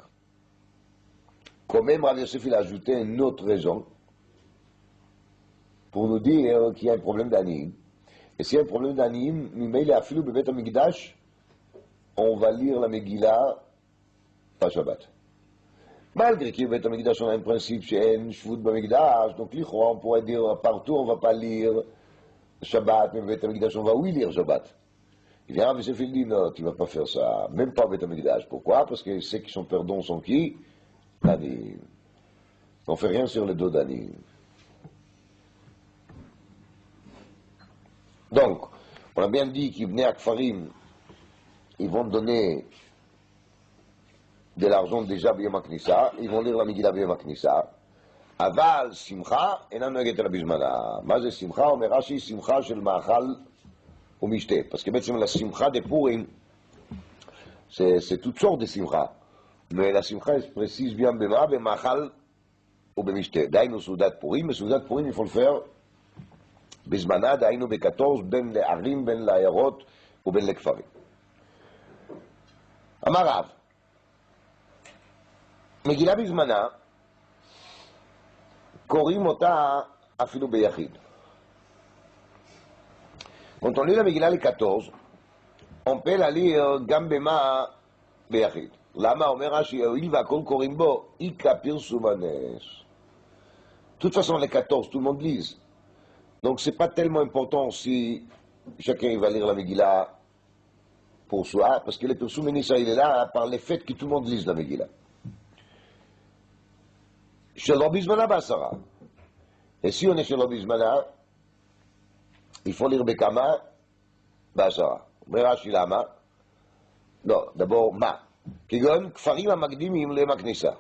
quand même, Rav Yosef il a ajouté une autre raison pour nous dire qu'il y a un problème d'anime. Et s'il y a un problème d'anime, il a affilé au Beit HaMikdash, on va lire la Megillah pas Shabbat. Malgré qu'il y a Beit HaMikdash, on a un principe chez un Shvut Bamikdash, donc l'Ichra, on pourrait dire partout on ne va pas lire Shabbat, mais Beit HaMikdash, on va oui lire Shabbat. Il vient Rav Yosef il dit non, tu ne vas pas faire ça, même pas Beit HaMikdash. Pourquoi? Parce que ceux qui sont perdants sont qui? L'Anim. On ne fait rien sur le dos d'Anim. Donc, on a bien dit qu'ils venaient à Kfarim, ils vont donner de l'argent déjà B'yom HaKnissa, ils vont lire la Megillah B'yom HaKnissa. Aval Simcha, enan noeget el bizmana. Ma ze Simcha? Omer Rashi, Simcha shel Ma'achal u'mishte. Parce que בעצם la Simcha de Purim, c'est toutes sortes de Simcha. Mais la Simcha elle précise bien Bema, B'machal ou B'mishte. Daïnou Soudat Purim, mais Soudat Purim il faut le faire Bizmana, daïnou B14, ben les Harim, ben l'Aérot ou ben les Kfarim. Amarav. Megillah Bizmana, Korim Ota Afilu Beyachid. Quand on lit la Megillah les 14, on peut la lire Gambema Beyachid. Lama Omer Rashi, il va kol korim bo, ika pirsum hanes. De toute façon, les 14, tout le monde lise. Donc, c'est pas tellement important si chacun il va lire la Megillah pour soi, parce que le pirsum hanes, il est là par le fait que tout le monde lise la Megillah. Shel Rabbi Zmana Basara. Et si on est chez Rabbi Zmana, il faut lire Bekama Basara. Omer Rashi Lama. Non, d'abord, Ma. כגון כפרים המקדימים ליום הכניסה.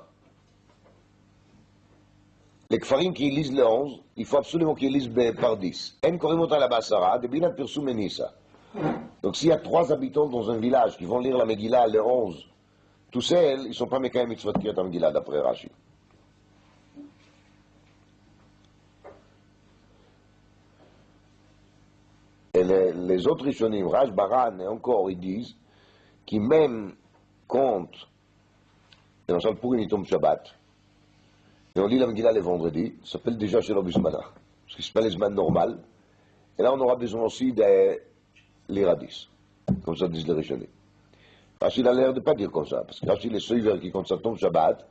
les kfarim qui lisent le 11, il faut absolument qu'ils lisent par 10. En korimota la basara, de binat persou menissa. Donc s'il y a 3 habitants dans un village qui vont lire la Megillah le 11, tout seuls, ils ne sont pas mekayem mitzvot Kriyat Megillah d'après Rashi. Et les autres Rishonim, Rash, Baran et encore, ils disent qu'ils même comptent, et dans le Purim, il tombe Shabbat, et on lit la Megillah les vendredis, ça s'appelle déjà Shelo Bismana, parce que ce n'est pas les semaines normales, et là on aura besoin aussi de lire à 10, comme ça disent les Rishonim. Rashi il a l'air de ne pas dire comme ça, parce que Rashi, les Soiver qui comptent ça tombe Shabbat,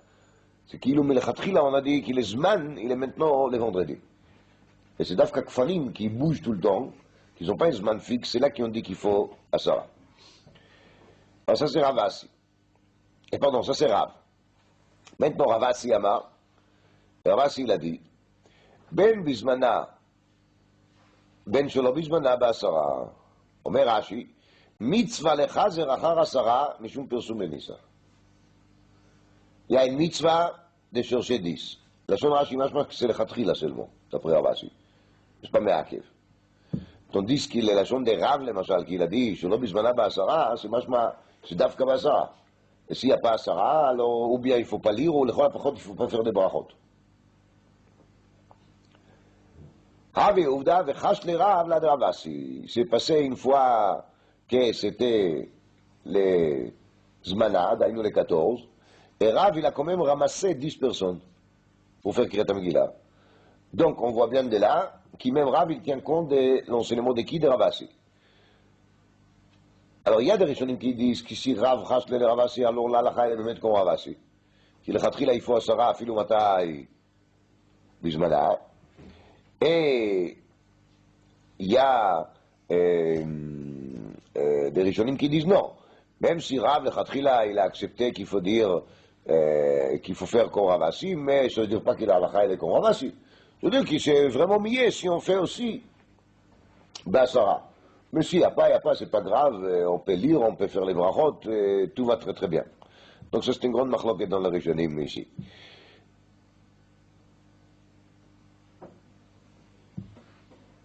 c'est qu'il on a dit qu'il est Zman, il est maintenant les vendredis. Et c'est Dafka Kfarim qui bougent tout le temps, qui n'ont pas un Zman fixe, c'est là qu'ils ont dit qu'il faut Asara. Alors ça c'est Ravasi. Et pardon, ça c'est Rav. Maintenant Ravasi Amar, Ravasi il a dit, Ben Bismana, Ben Shelo Bismana Basara, Omer Rashi, Mitzvah lecha zerachar asara, mishum persum benissa. Il y a une mitzvah de chercher 10. La son Rashi machma que c'est le khatrila seulement, d'après Ravasi. C'est pas me'akev. Tandis qu'il est la son des Rav, le machal, qu'il a dit, Shelo Bismana Basara, c'est machma, c'est dafka Basara. Et s'il n'y a pas Asara, alors, ou bien il ne faut pas lire, ou il ne faut pas faire des brachot. Ravi Ouvda, vechash le Rav, la de Ravasi. C'est passé une fois que c'était les Zmanad, nous les 14, et Rav, il a quand même ramassé 10 personnes pour faire Kriyat Megillah. Donc, on voit bien de là, qui même Rav, il tient compte de l'enseignement de qui? De Ravasi. Alors, il y a des Rishonim qui disent que si Rav chasse le Ravasi, alors là, la chaye est même comme Ravasi. Qu'il le khatri là, il faut Asara, afilou matai, Bismana. Et il y a des Rishonim qui disent non. Même si Rav, le Khatrila, il a accepté qu'il faut dire qu'il faut faire comme Ravasi, mais ça ne veut dire pas qu'il a la chaye comme Ravasi. Ça veut dire qu'il s'est vraiment mieux si on fait aussi Basara. Mais s'il n'y a pas, c'est pas grave, on peut lire, on peut faire les brachot, et tout va très très bien. Donc ça c'est une grande machloket dans la Rishonim ici.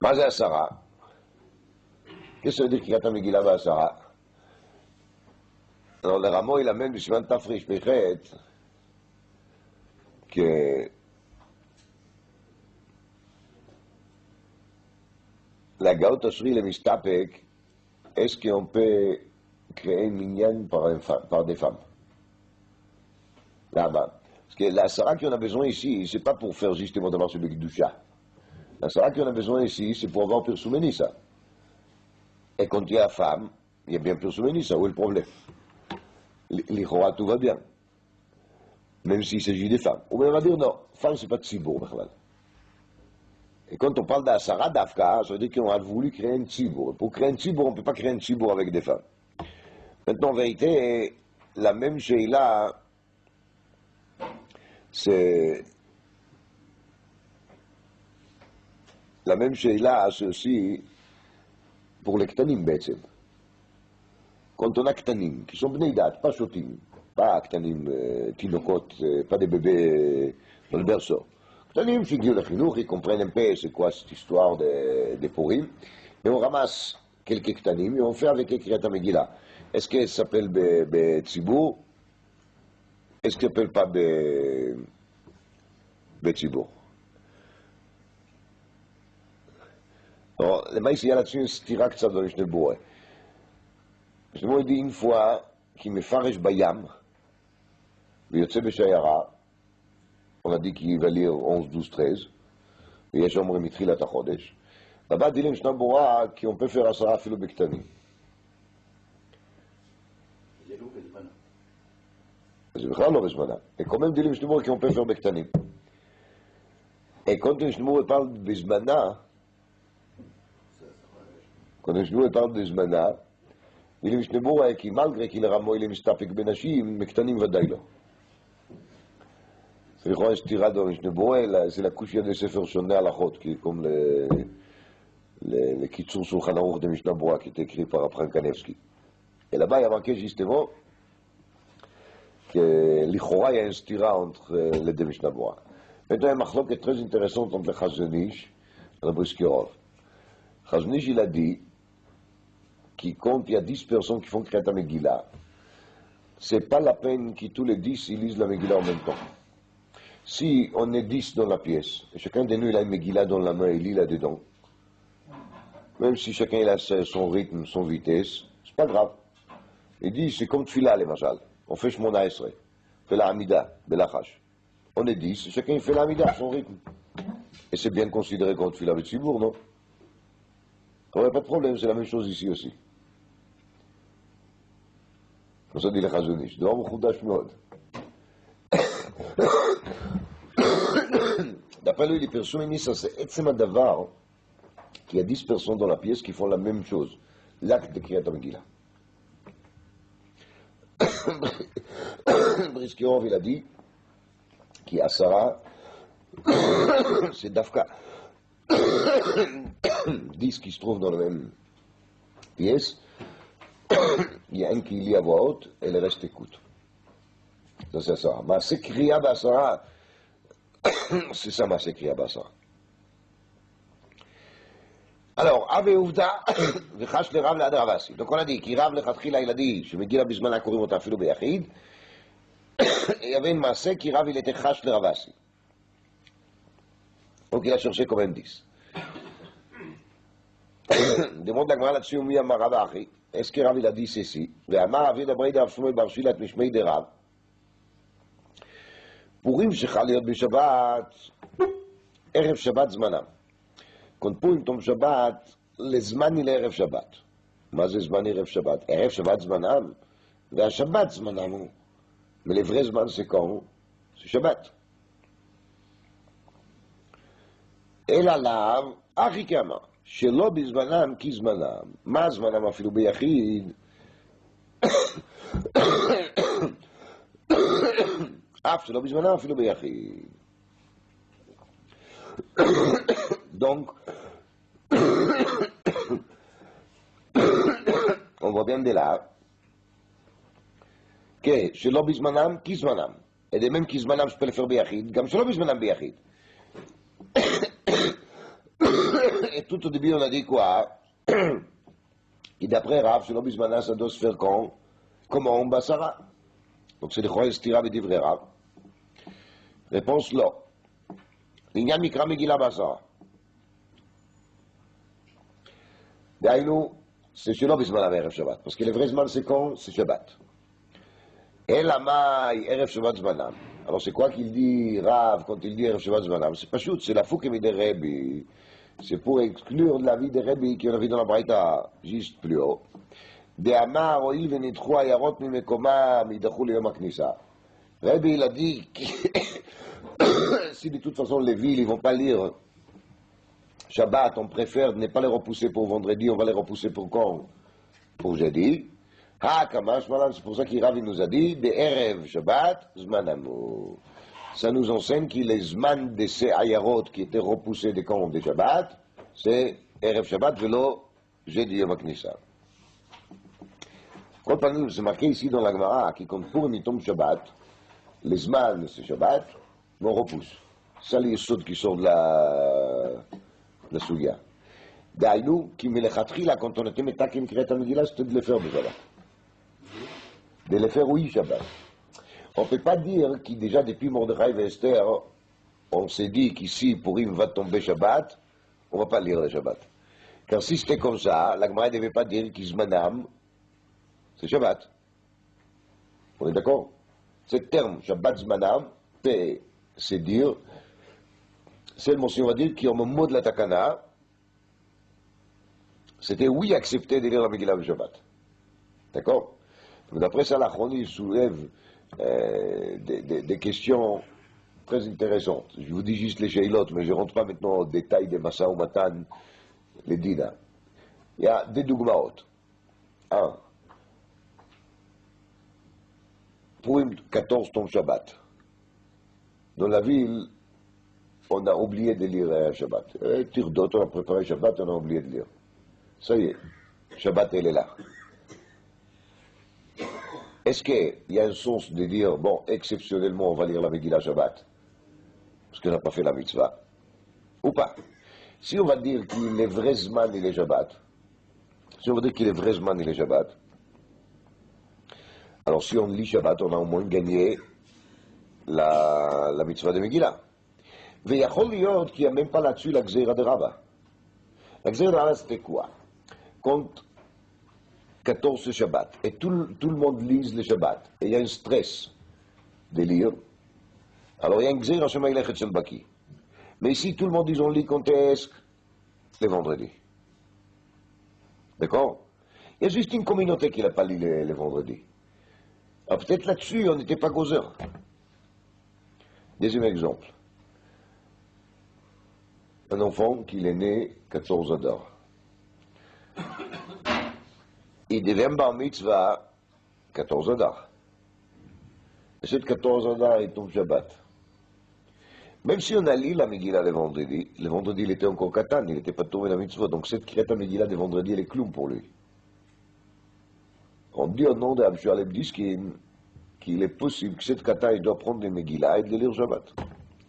מה זה 10? Qu'est-ce que ça veut dire קריאת המגילה ב10? Alors le Ramo il amène du Siman Tafrish Pechet que la Gaot Ashri le Mistapek, est-ce qu'on peut créer une minyan par des femmes? Là-bas. Parce que la Sarah qu'on a besoin ici, c'est pas pour faire justement d'avoir ce Bekdusha. La Sarah qu'on a besoin ici, c'est pour avoir Pirsoumenissa. Et quand il y a femme, il y a bien Pirsoumenissa. Où est le problème? L'Ichora, tout va bien. Même s'il s'agit des femmes. Ou bien on va dire non, femme c'est pas de Tzibour. Et quand on parle d'Asara d'Afka, ça veut dire qu'on a voulu créer un Tzibour. Pour créer un Tzibour, on ne peut pas créer un Tzibour avec des femmes. Maintenant, en vérité, la même Sheila, c'est la même Sheila, c'est aussi pour les Ktanim, Betsem. Quand on a Ktanim, qui sont Bneidat, pas Shotim, pas Ktanim, Tinokot, pas des bébés dans le berceau. Ktanim, figure le Chinour, ils comprennent un peu c'est quoi cette histoire des Purim, et on ramasse quelques Ktanim et on fait avec les Kriyat Megillah. Est-ce qu'elle s'appelle Tzibour? Est-ce qu'elle s'appelle pas Tzibour? Alors, le maïs, il y a là-dessus une stira que ça donne le bourré. Je me dis une fois qu'il me faresh bayam, Yotze Beshayara, on a dit qu'il va lire 11, 12, 13, et il y a Shomre Mitchilat HaChodesh. Là-bas, dit l'Mishnah Bora qu'on peut faire Asara afilo Bektanim. זה בכלל לא בזמנה. Et quand même, dit l'Mishnah Bora qu'on peut faire Bektanim. Et quand l'Mishnah Bora parle בזמנה, quand l'Mishnah Bora parle בזמנה, dit l'Mishnah Bora qui malgré qu'il est ramo, il est mistapik benashim, Bektanim vadaï lo. C'est לכאורה יש תירה dans l'Mishnah Bora, c'est la couche de Sefer Shoneh Halachot, qui est comme le Kitzur Shulchan Aruch de Mishnah Bora, qui est écrit par Abraham Kanevski. Et là-bas, il y a marqué justement que l'Ichora, il y a une stira entre les deux Mishnah Bora. Maintenant, il y a une marloquette très intéressante entre le Chazonish et le Briskirov. Chazonish, il a dit qu'il compte, il y a 10 personnes qui font Kriyat Megillah. C'est pas la peine que tous les 10 ils lisent la Megillah en même temps. Si on est 10 dans la pièce, et chacun de nous il a une Megillah dans la main et il lit là-dedans, même si chacun il a son rythme, son vitesse, c'est pas grave. Il dit, c'est comme Tfila, les Majal. On fait Shmona Esre, on fait la Hamida, Belachash. On est 10, chacun il fait la Hamida, son rythme. Et c'est bien considéré comme Tfila Betsibour, non? Il n'y a pas de problème, c'est la même chose ici aussi. Comme ça dit le Chazonish. Devant mon Choudash Mod. D'après lui, les personnes, ça c'est Etzema Davar, qu'il y a 10 personnes dans la pièce qui font la même chose. L'acte de Kriyat Megillah. Briskirov, il a dit qu'il y a Sarah, c'est Dafka. 10 qui se trouvent dans la même pièce. Il y a un qui lit à voix haute et le reste écoute. Ça c'est ça. Maaseh Kriya Basara, c'est ça Maaseh Kriya Basara. Alors, Ave Ouvda, V'chash le Rav le Ravasi. Donc on a dit, qui Rav le Chatchila, il a dit, je me dis là, bismana korim ota afilu beyachid. Et il y avait une Maaseh qui Rav, il était Chash le Ravasi. Donc il a cherché comme indice. Demande la Gemara là-dessus, mi amar Rav Achi. Est-ce que Rav il a dit ceci? Ve'amar Avi d'abrei d'Rav Shmuel bar Shilat mishmei de Rav. Purim shechal להיות בשבת, ערב שבת זמנם. quand פורים תום שבת, לזמן לערב שבת. מה זה זמן ערב שבת? ערב שבת זמנם, והשבת זמנם הוא. ולעברי זמן זה quand? זה שבת. אלא לאו, אחי כאמר, שלא בזמנם כי זמנם. מה זמנם אפילו ביחיד? אף שלא בזמנם אפילו ביחיד. Donc, on voit bien de là que שלא בזמנם כי זמנם. Et de même כי זמנם je peux le faire ביחיד, גם שלא בזמנם ביחיד. Et tout au début on a dit quoi? Et d'après Rav, שלא בזמנם ça doit se faire quand? Comment? Basara. Donc c'est le Choy Stira B'divrei Rav. Réponse non. L'inyan Mikra Megillah Basara. D'ailleurs, c'est שלא בזמנם ערב שבת. Parce que le vrai זמן c'est quand? C'est Shabbat. Et la maille, ערב שבת זמנם. Alors c'est quoi qu'il dit Rav quand il dit ערב שבת זמנם? C'est pas chute, c'est la fouque de Rebbe. C'est pour exclure de la vie de Rebbe qui est la vie dans la Braïta, juste plus haut. דאמר הואיל ונדחו העיירות ממקומם יידחו ליום הכניסה. Rebbe il a dit que si de toute façon les villes ils vont pas lire Shabbat, on préfère ne pas les repousser pour vendredi, on va les repousser pour quand? Pour jeudi. Ah, Kamash, madame, c'est pour ça qu'il nous a dit de Erev Shabbat, Zmanamu. Ça nous enseigne que les Zman de ces ayarot qui étaient repoussés des camps de Shabbat, c'est Erev Shabbat, vélo, jeudi Yom HaKnissa. Quand c'est marqué ici dans la Gemara, qui compte pour une tombe Shabbat, les Zman, c'est Shabbat, on repousse. Ça, les sauts qui sortent de la Souya. D'ailleurs, qui me les chatri là, quand on était metakim Kriyat Megillah, c'était de les faire de Shabbat. De les faire, oui, Shabbat. On ne peut pas dire que déjà depuis Mordechai et Esther, on s'est dit qu'ici, Purim va tomber Shabbat, on ne va pas lire le Shabbat. Car si c'était comme ça, la Gemara ne devait pas dire qu'Izmanam, c'est Shabbat. On est d'accord? Ce terme, Shabbat Zmanam, c'est dire, c'est le mention, on va dire, qui au moment de la Takana, c'était oui accepté de lire la Megillah le Shabbat. D'accord? D'après ça, la Chronie soulève des questions très intéressantes. Je vous dis juste les sheilotes, mais je ne rentre pas maintenant au détail des Masa ou Matan, les Dina. Il y a des dogmaot. Un. Purim 14 tombe Shabbat. Dans la ville, on a oublié de lire Shabbat. Tirdot, on a préparé Shabbat, on a oublié de lire. Ça y est, Shabbat, elle est là. Est-ce qu'il y a un sens de dire, bon, exceptionnellement, on va lire la Megillah Shabbat? parce qu'on n'a pas fait la mitzvah, ou pas. Si on va dire qu'il est vrai Zman, il est Shabbat, si on va dire qu'il est vrai Zman, il est Shabbat, alors si on lit Shabbat, on a au moins gagné la mitzvah de Megillah. ויכול להיות qu'il n'y a même pas là-dessus la Gzeira de Rava. La Gzeira de Rava, c'était quoi? Compte 14 Shabbat, et tout le monde lise le Shabbat, et il y a un stress de lire, alors il y a un Gzeira Shema Ilechet Shel Baki. Mais ici, tout le monde dit on lit contesque les vendredis. D'accord? Il y a juste une communauté qui n'a pas lu les vendredis. Alors peut-être là-dessus, on n'était pas gozer. Deuxième exemple. Un enfant qui est né 14 Adar. Il devient bar mitzvah 14 Adar. Et cette 14 Adar, il tombe Shabbat. Même si on a lu la Megillah le vendredi il était encore katan, il n'était pas tombé la mitzvah. Donc cette Kreta Megillah de vendredi, elle est clown pour lui. On dit au nom de Abshua Lebdiskin qu'il est possible que cette kata, il doit prendre des Megillah et de les lire Shabbat.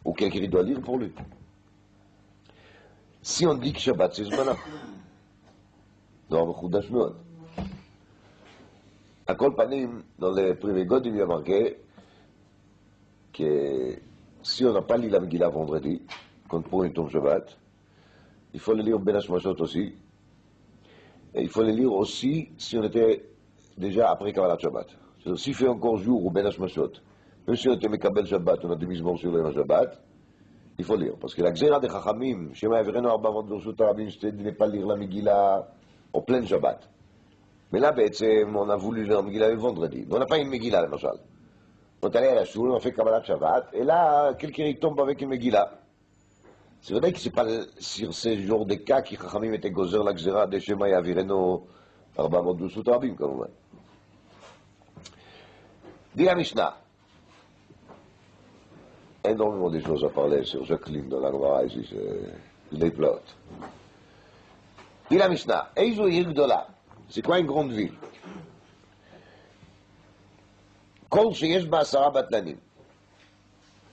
Ou quelqu'un doit lire pour lui. Si on dit que Shabbat, c'est Zmana. Dans le Choudash Meod. À Kol Panim, dans les premiers God, il y a marqué que si on n'a pas lu la Megillah vendredi, quand pour une tombe Shabbat, il faut le lire Ben Hashmashot aussi. Et il faut le lire aussi si on était déjà après Kabbalat Shabbat. C'est-à-dire, s'il fait encore jour ou Ben Hashmashot, même si on était Mekabel Shabbat, on a des mises sur le Shabbat, il faut lire. Parce que la Gzeira de Chachamim, Shema Evreno Arbavot Bershut Harabim, c'était de ne pas lire la Megillah en plein Shabbat. Mais là, on a voulu lire la Megillah le vendredi. Mais on n'a pas une Megillah, le Machal. On est allé à la choule, on a fait Kabbalat Shabbat, et là, quelqu'un tombe avec une Megillah. C'est vrai que ce n'est pas sur ces genres de cas qui Chachamim était gozer la Gzeira de Shema Evreno Arbavot Bershut Harabim, comme on dit. Dit la Mishnah. Énormément de choses à parler sur Jacqueline dans la Gemara ici, c'est les plots. Dit la Mishnah, Eizo Ir Gdola, c'est quoi une grande ville? Kol sheyesh ba 10 batlanim.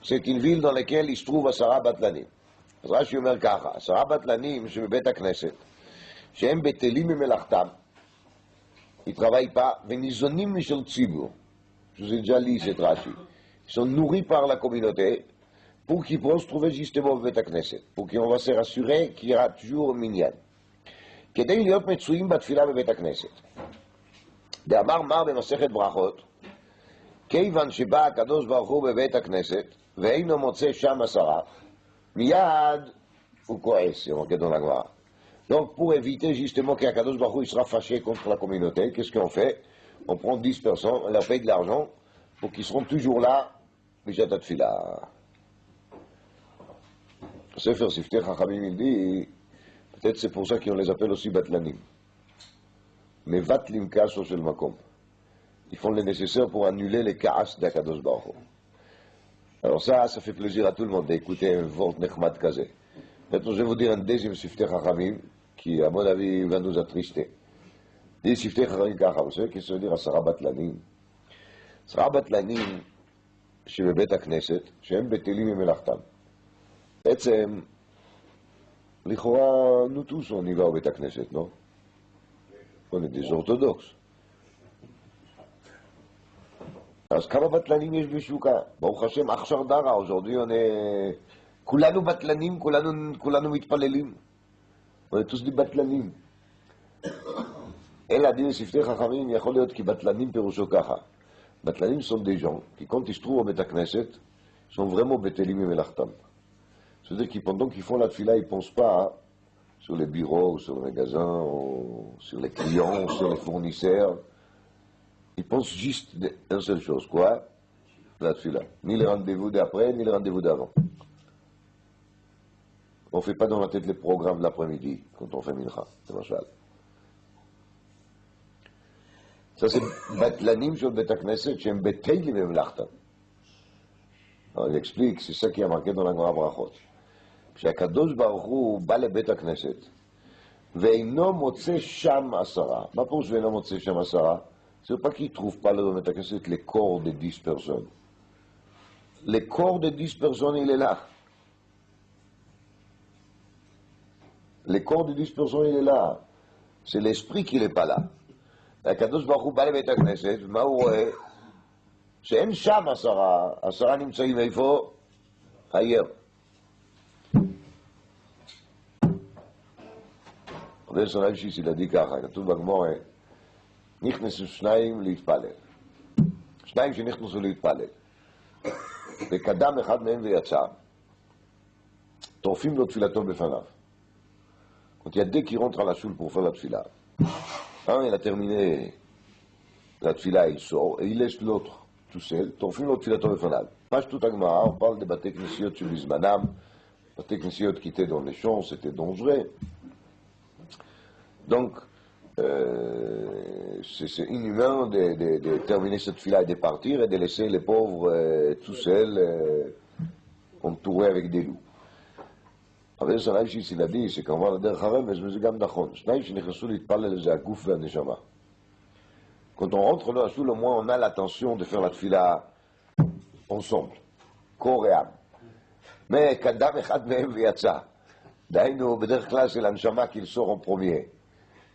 C'est une ville dans laquelle il se trouve 10 batlanim. אז רש"י אומר ככה, 10 batlanim שבבית הכנסת, שהם בטלים ממלאכתם, ils ne travaillent pas, וניזונים משל ציבור. Je vous ai déjà lu cette Rashi. Ils sont nourris par la communauté pour qu'ils puissent se trouver justement au Beit Knesset, pour qu'on va se rassurer qu'il y aura toujours un minyan. כדי להיות מצויים בתפילה בבית הכנסת. דאמר מר במסכת ברכות, כיוון שבא הקדוש ברוך הוא בבית הכנסת, ואינו מוצא שם 10, מיד הוא כועס, on regarde dans la Gemara. Donc pour éviter justement qu'Akadosh Baruch Hu sera fâché contre la communauté, qu'est-ce qu'on fait? On prend 10 personnes, on leur paye de l'argent, pour qu'ils seront toujours là, Mishat Atfila. Sefer Siftei Chachamim, il dit, peut-être c'est pour ça qu'on les appelle aussi Batlanim. Mais Vatlim Kaso Shel Makom. Ils font le nécessaire pour annuler les Kaas d'Akadosh Baruch Hu. Alors ça fait plaisir à tout le monde d'écouter un vort Nechmat Kazé. Maintenant, je vais vous dire un deuxième Siftei Chachamim, qui, à mon avis, va nous attrister. Dit Siftei Chachamim Kacha, vous savez qu'est-ce que ça veut dire 10 Batlanim? 10 batlanim שבבית הכנסת, שהם בטלים ממלאכתם. בעצם, לכאורה, nous tous, on y va au בית הכנסת, non? On est des orthodoxes. אז כמה בטלנים יש בשוקה? ברוך השם, אכשר דרה, aujourd'hui on est... כולנו בטלנים, כולנו מתפללים. On est tous des בטלנים. אלא דין שפתי חכמים יכול להיות כי בטלנים פירושו ככה. Batlanim sont des gens qui, quand ils se trouvent au Beit Knesset, sont vraiment betelim et melachtam. C'est-à-dire que pendant qu'ils font la tfila, ils ne pensent pas sur les bureaux, sur le magasin, sur les clients, sur les fournisseurs. Ils pensent juste d'une seule chose, quoi? La tfila. Ni les rendez-vous d'après, ni les rendez-vous d'avant. On ne fait pas dans la tête les programmes de l'après-midi, quand on fait mincha, c'est machal. Ça c'est Batlanim sur le Beit Knesset, שהם בטלים ממלאכתם. il explique, c'est ça qui a marqué dans la Gemara Brachot. כשהקדוש ברוך הוא בא לבית הכנסת, ואינו מוצא שם 10. מה פירוש ואינו מוצא שם 10? C'est pas qu'il ne trouve pas dans le Beit Knesset les corps de 10 personnes. Le corps de 10 personnes, il est là. Le corps de 10 personnes, il est là. C'est l'esprit qui n'est pas là. הקדוש ברוך הוא בא לבית הכנסת, ומה הוא רואה? שאין שם 10, 10 נמצאים איפה? העיר. רבי יוסף שיס ילדי ככה, כתוב בגמרא, נכנסו שניים להתפלל. שניים שנכנסו להתפלל. וקדם אחד מהם ויצא, טורפים לו תפילתו בפניו. Quand il y a deux qui rentrent à la choule pour faire la tfila, un il a terminé la tfila, il sort et il laisse l'autre tout seul, טורפים לו תפילתו בפניו. פשטות הגמרא, on parle des בתי כנסיות של בזמנם, בתי כנסיות qui étaient dans les champs, c'était dangereux. Donc, c'est inhumain de terminer cette fila et de partir et de laisser les pauvres tout seuls, entourés avec des loups. אבל יש עליי שיסילדי, שכמובן הדרך הרמז, וזה גם נכון. שניים שנכנסו להתפלל זה הגוף והנשמה. Quand on rentre dans la choule, au moins on a l'attention de faire la tfila ensemble, corps et âme. Mais קדם אחד מהם ויצא. דהיינו, בדרך כלל c'est l'anshama qui sort en premier.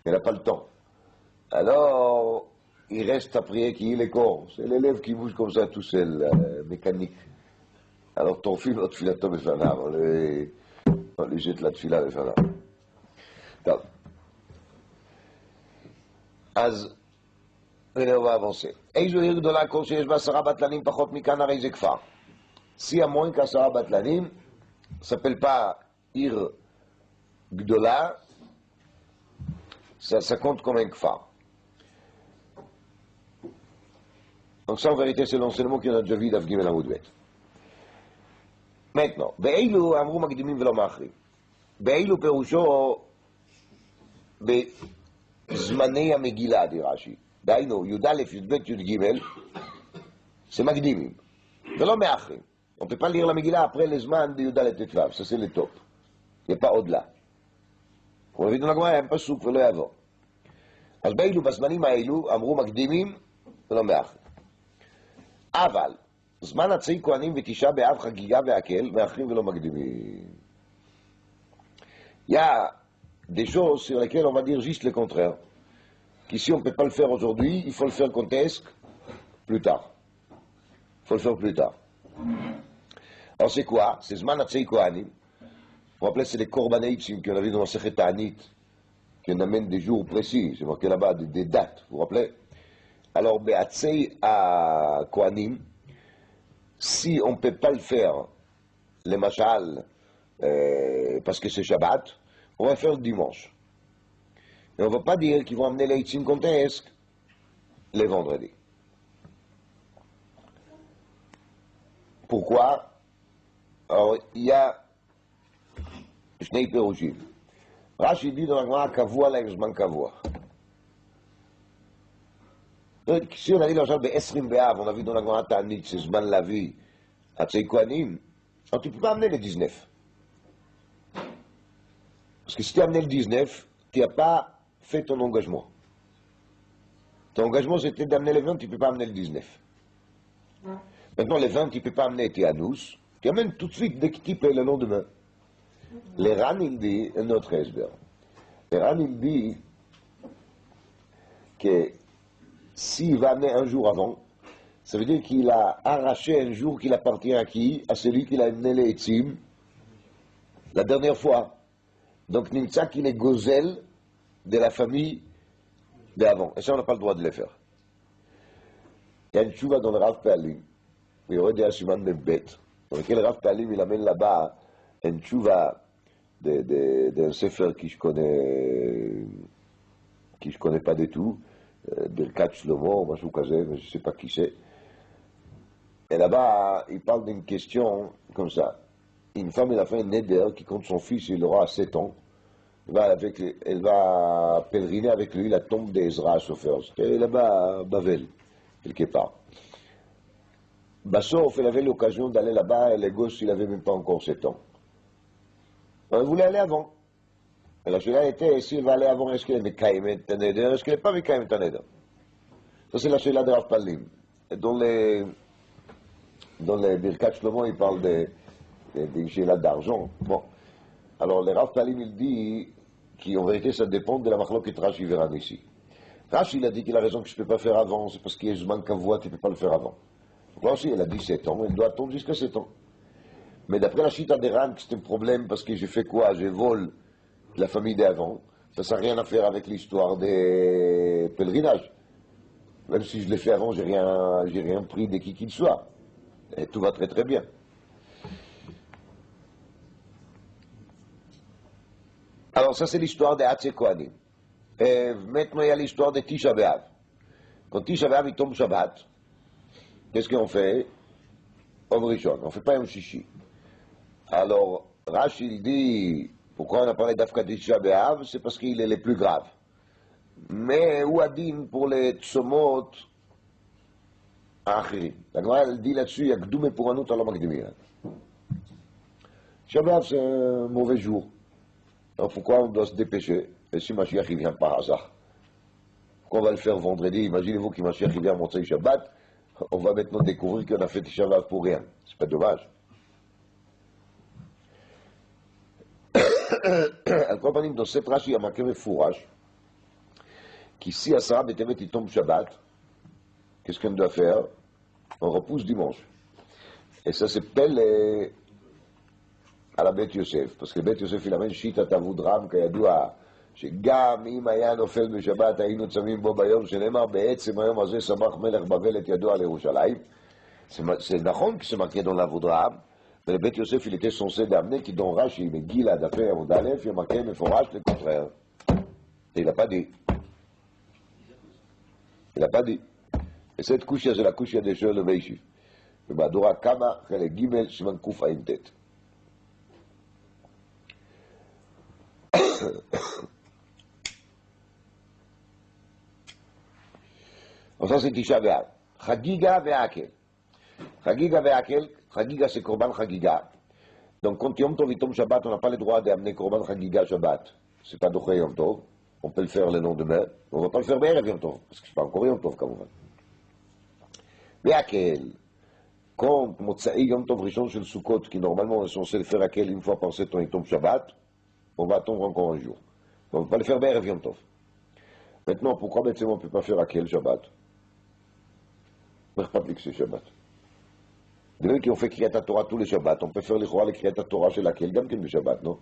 Il n'a pas le temps. Alors, il reste à prier qui est le corps. C'est l'élève qui bouge comme ça tout seul, mécanique. Alors, ton fil, notre filato בפניו, on lui jette la tfila בפניו. טוב. אז, הנה הוא avancer. איזו עיר גדולה כל שיש בה 10 בטלנים פחות מכאן, הרי זה כפר. Si à moins qu'à 10 בטלנים, ça s'appelle pas עיר גדולה, ça compte comme un kfar. Donc ça en vérité c'est l'enseignement qu'on a déjà vu d'Avgim el Amoudbet. Maintenant, באילו אמרו מקדימים ולא מאחרים. באילו פירושו בזמני המגילה, די רש"י. דהיינו, י"א, י"ב, י"ג, c'est מקדימים, ולא מאחרים. On ne peut pas lire la Megillah après les zman de י"ד ט"ו, ça c'est le top. Il n'y a pas au-delà. הוא הביא לגמרא, הם פסוק ולא יעבור. אז באילו בזמנים האלו אמרו מקדימים ולא מאחרים. אבל זמן עצי כהנים ותשעה באב חגיגה והקל, מאחרים ולא מקדימים. Il y a des choses sur lesquelles on va dire juste le contraire. Qu'ici on ne peut pas le faire aujourd'hui, il faut le faire quand est-ce? Plus tard. Il faut le faire plus tard. Alors c'est quoi? C'est zman עצי כהנים. Vous vous rappelez, c'est les korbaneïtsim qu'on a vu dans la Sechet Ta'anit, qu'on amène des jours précis, c'est marqué là-bas des dates, vous vous rappelez? Alors, Be'atzei à Kohanim, si on ne peut pas le faire, les machal, parce que c'est Shabbat, on va faire le dimanche. Et on ne va pas dire qu'ils vont amener les Itzim contesques les vendredis. Pourquoi? Alors, il y a שני פירושים. רש"י dit dans la Gemara קבוע להם זמן קבוע. Si on a dit למשל ב-20 באב, on a vu dans la Gemara Ta'anit, c'est זמן להביא עצי כהנים, alors tu ne peux pas amener le 19. Parce que si tu as amené le 19, tu n'as pas fait ton engagement. Ton engagement c'était d'amener le 20, tu ne peux pas amener le 19. Maintenant le 20, tu ne peux pas amener tes anous, tu amènes tout de suite dès que tu peux le lendemain. Le Ran il dit, un autre esber. Le Ran il dit que s'il va amener un jour avant, ça veut dire qu'il a arraché un jour qu'il appartient à qui? À celui qui a amené les Etzim la dernière fois. Donc Nimtza qu'il est gozel de la famille d'avant. Et ça on n'a pas le droit de le faire. Il y a une chouva dans le Rav Pe'alim, il y aurait des Hasiman de bêtes, dans lequel le Rav Pe'alim il amène là-bas une chouva d'un sefer qui je connais pas du tout, Birkat Shlomo, משהו כזה, mais je sais pas qui c'est. Et là-bas, il parle d'une question comme ça. Une femme, elle a fait un neder qui, quand son fils, il aura 7 ans, elle va pèleriner avec lui la tombe d'Ezra Sofer. C'était là-bas à Bavel, quelque part. Bassof, elle avait l'occasion d'aller là-bas, et les gosses, il avait même pas encore 7 ans. Elle voulait aller avant. Et la chéla était, s'il va aller avant, est-ce qu'elle est Mekaymet Taneder, est-ce qu'elle n'est pas Mekaymet Taneder? Ça, c'est la chéla de Rav Palim. Dans les Birkat Shlomo, il parle des chélas d'argent. Bon. Alors, le Rav Palim, il dit, qui en vérité ça dépend de la machloket Rashi Véran ici. Rashi il a dit qu'il a raison que je ne peux pas faire avant, c'est parce qu'il y a Zman Kavua, tu ne peux pas le faire avant. Donc là aussi, elle a dit 7 ans, elle doit attendre jusqu'à 7 ans. Mais d'après la Chita des Ran, c'est un problème parce que j'ai fait quoi? Je vole la famille d'avant. Ça n'a rien à faire avec l'histoire des pèlerinages. Même si je l'ai fait avant, j'ai rien pris de qui qu'il soit. Et tout va très très bien. Alors ça c'est l'histoire des Hatze Kohanim. Et maintenant il y a l'histoire de Tisha B'Av. Quand Tisha B'Av il tombe Shabbat, qu'est-ce qu'on fait? Om Rishon, on ne fait pas un Shishi. Alors Rashi il dit, pourquoi on a parlé d'Afka Tisha B'Av? C'est parce qu'il est le plus grave. Mais où a dit pour les Tsomot Achirim? La Gemara elle dit là-dessus, il y a Gdoum et Pouranout à l'Omakdimir. Shabbat c'est un mauvais jour. Alors pourquoi on doit se dépêcher? Et si Mashiach il vient par hasard, pourquoi on va le faire vendredi? Imaginez-vous que Mashiach il vient à Motzei Shabbat, on va maintenant découvrir qu'on a fait Tisha B'Av pour rien. C'est pas dommage. Al kol panim, dans cette Rashi, il y a marqué Mefourash, qu'ici à Sarah Betemet il tombe Shabbat, qu'est-ce qu'on doit faire? On repousse dimanche. Et ça s'appelle à la Beth Yosef, parce que Beth Yosef il amène Shita Tavudram, כידוע, שגם אם היה נופל בשבת היינו צמים בו ביום שנאמר בעצם היום הזה שמח מלך בבל את ידו על ירושלים. C'est נכון que c'est marqué dans l'Avodram, mais le Beth Yosef il était censé d'amener qui dans Rashi, mais Gila d'affaire Avod Aleph, il y a marqué Meforash le contraire. Et il n'a pas dit. Il n'a pas dit. Et cette couche c'est la couche des Shoel le Meishif. ובהדורה כמה חלק ג' סימן קע"ט. Alors ça c'est Tisha B'Av. Chagiga ve'akel. Chagiga ve'akel. Chagiga c'est Korban Chagiga. Donc quand Yom Tov et Tom Shabbat, on n'a pas le droit d'amener Korban Chagiga Shabbat. C'est pas Doché Yom Tov. On peut le faire le lendemain. On ne va pas le faire Be'erev Yom Tov. Parce que c'est pas encore Yom Tov, כמובן. Ve'akel. Quand Motzaï Yom Tov Rishon Shel Sukkot, qui normalement on est censé le faire Akel une fois par 7 ans et Tom Shabbat, on va attendre encore un jour. On ne va pas le faire Be'erev Yom Tov. Maintenant, pourquoi on ne peut pas faire Akel Shabbat? Pas que c'est Shabbat. Des gens qui ont fait Kriyat Torah tous les Shabbats, on peut faire les Chora, les Kriyat Torah chez laquelle, même qu'il y a Shabbat, non?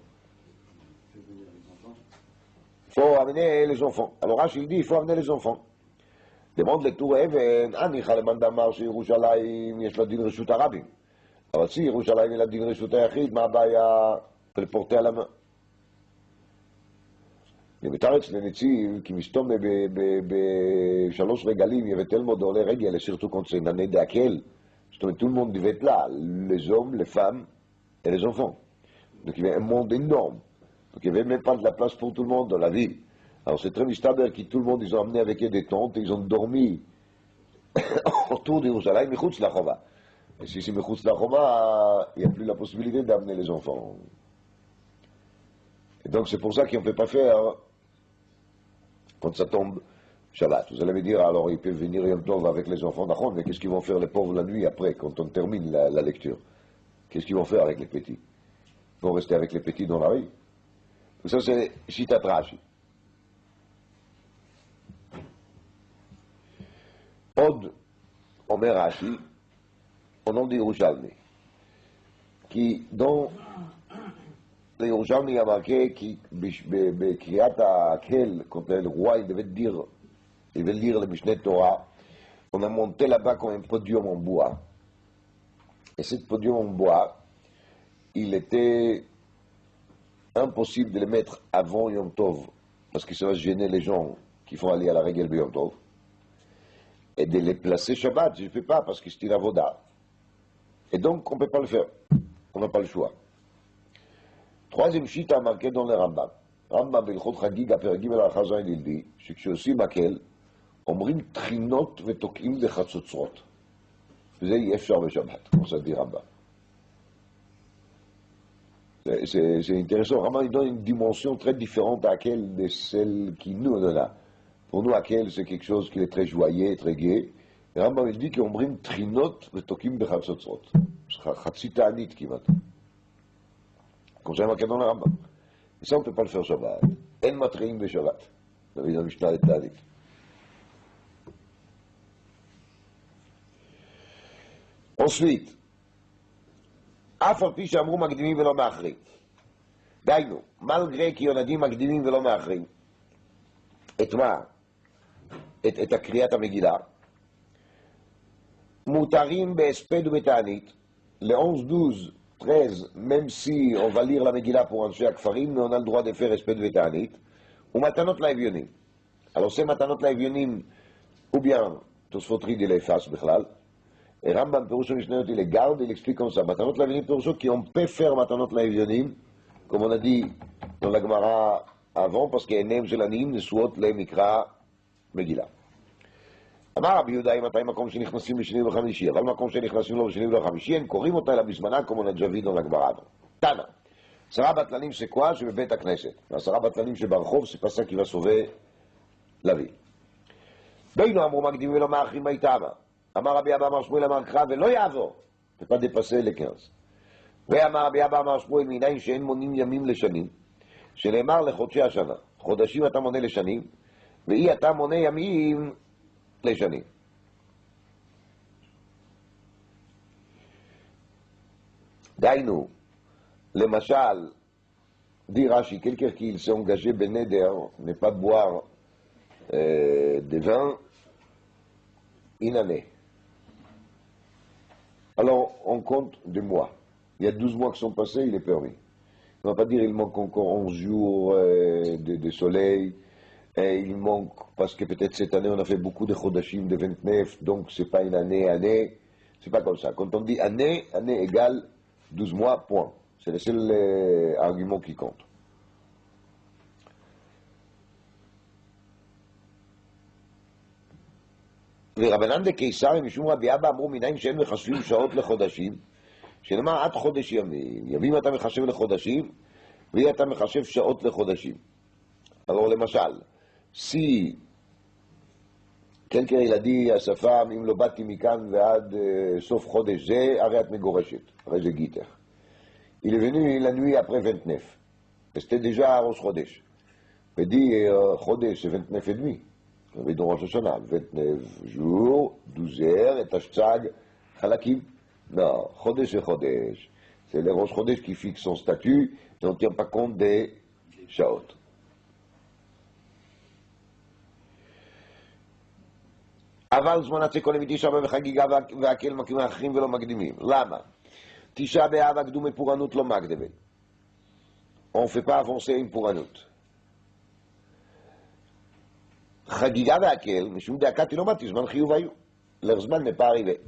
Il faut amener les enfants. Alors Rashi il dit, il faut amener les enfants. demande לטור אבן, הניחא למאן דאמר שירושלים יש לה דין רשות הרבים. אבל si ירושלים אין לה דין רשות היחיד, מה הבעיה לפורטי על המה? למתרץ לנציב, כי מסתום בשלוש רגלים יבטל מודו עולה רגל, surtout quand c'est une année d'Akel, tout le monde devait être là, les hommes, les femmes et les enfants. Donc il y avait un monde énorme. Donc il n'y avait même pas de la place pour tout le monde dans la ville. Alors c'est très mystérieux qui tout le monde, ils ont amené avec eux des tentes et ils ont dormi autour de Yerushalayim, Mechutz la Chova. Et si c'est Mechutz la Chova, il n'y a plus la possibilité d'amener les enfants. Et donc c'est pour ça qu'on ne peut pas faire quand ça tombe Shabbat. Vous allez me dire, alors ils peuvent venir Yom Tov avec les enfants d'Achon, mais qu'est-ce qu'ils vont faire les pauvres la nuit après, quand on termine la lecture? Qu'est-ce qu'ils vont faire avec les petits? Ils vont rester avec les petits dans la rue. Donc ça c'est Shitat Rashi. עוד אומר רש"י, au nom d'Yerushalmi, qui dans לירושלמי il y a marqué qui בקריאת ההקהל, quand le roi il devait lire le Mishneh Torah, on a monté là-bas comme un podium en bois. Et ce podium en bois, il était impossible de le mettre avant Yom Tov, parce que ça va gêner les gens qui font aller à la règle de Yom Tov. Et de les placer Shabbat, je ne peux pas parce que c'est une avoda. Et donc, on ne peut pas le faire. On n'a pas le choix. Troisième chita marqué dans le Rambam. Rambam, Belchot Chagiga, Peragim, Al-Chazayin, il dit, שכשעושים מקל, אומרים תחינות ותוקעים לחצוצרות. וזה אי אפשר בשבת, כמו שזה רמב"ם. C'est intéressant. Rambam, il donne une dimension très différente à laquelle de celle qui nous donne là. Pour nous, Akel, c'est quelque chose qui est très joyeux, très gai. Et Rambam, il dit qu'on brime trinot et tokim de chatzotzrot. Chatzita anit, qui va. Comme ça, marqué dans le Rambam. Et ça, on ne peut pas le faire Shabbat. אין מתחילים בשבת. נביא למשנה לתענית. Ensuite, אף על פי שאמרו מקדימים ולא מאחרים. דיינו, מלגרי כי יונדים מקדימים ולא מאחרים. את מה? את הקריאת המגילה. מותרים בהספד ובתענית, ל-11, 12, même si on va lire la Megillah pour אנשי הכפרים, mais on a le droit de faire הספד ותענית, ומתנות לאביונים. Alors c'est מתנות לאביונים, ou bien, תוספות רידי לאפס בכלל, רמב"ם פירושו משנה אותי לגרד, il explique comme ça, מתנות לאביונים פירושו, כי on peut faire מתנות לאביונים, comme on a dit dans la Gemara avant, parce qu'עיניהם של עניים נשואות למקרא מגילה. אמר רבי יהודה, אם מתי מקום שנכנסים לשני וחמישי, אבל מקום שנכנסים לו בשני וחמישי, הם קוראים אותה לבזמנה כמו נג'ווידון לגמרא. תנא, 10 בטלנים סקואה שבבית הכנסת, ו10 בטלנים שברחוב שפסק כי בסובה לוי. בינו אמרו מקדימים ולא מאחרים הייתמה. אמר רבי אבא אמר שמואל אמר קרא ולא יעבור, ופא דפסה לקרס. ואמר רבי אבא אמר שמואל מניין שאין מונים ימים לשנים, שנאמר לחודשי השנה. חודשים אתה מונה לשנים, ואי אתה מונה ימים לשנים. דיינו, למשל, dit Rashi, quelqu'un qui s'est engagé ben neder, n'est pas de boire de vin une année. Alors, on compte des mois. Il y a 12 mois qui sont passés, il est permis. On ne va pas dire il manque encore 11 jours de soleil, et il manque, parce que peut-être cette année on a fait beaucoup de chodashim de 29, donc c'est pas une année, c'est pas comme ça. Quand on dit année égale 12 mois, point. C'est le seul argument qui compte. ורבנן דקיסר משום רבי אבא אמרו מניין שאין מחשבים שעות לחודשים, שנאמר עד חודש ימים, ימים אתה מחשב לחודשים, ואי אתה מחשב שעות לחודשים. Alors למשל, si quelqu'un il a dit à sa femme, אם לא באתי מכאן ועד סוף חודש זה, הרי את מגורשת, הרי זה גיטר. Il est venu la nuit après 29, c'était déjà ראש חודש. ודי חודש זה 29 et demi. dans Rosh Hashanah, 29 jours, 12 heures, et Tashtzag, Halakim. Non, Chodesh et Chodesh. C'est le Rosh Chodesh qui fixe son statut, et on ne tient pas compte des Shaot. אבל זמן הצקול מתשעה באב וחגיגה והקהל מקים האחרים ולא מקדימים. למה? תשעה באב הקדומי פורענות לא מקדמים. On ne fait pas avancer une פורענות. חגיגה והקהל, משום דאקתי לא באתי, זמן חיוב היו. לזמן n'est pas arrivé.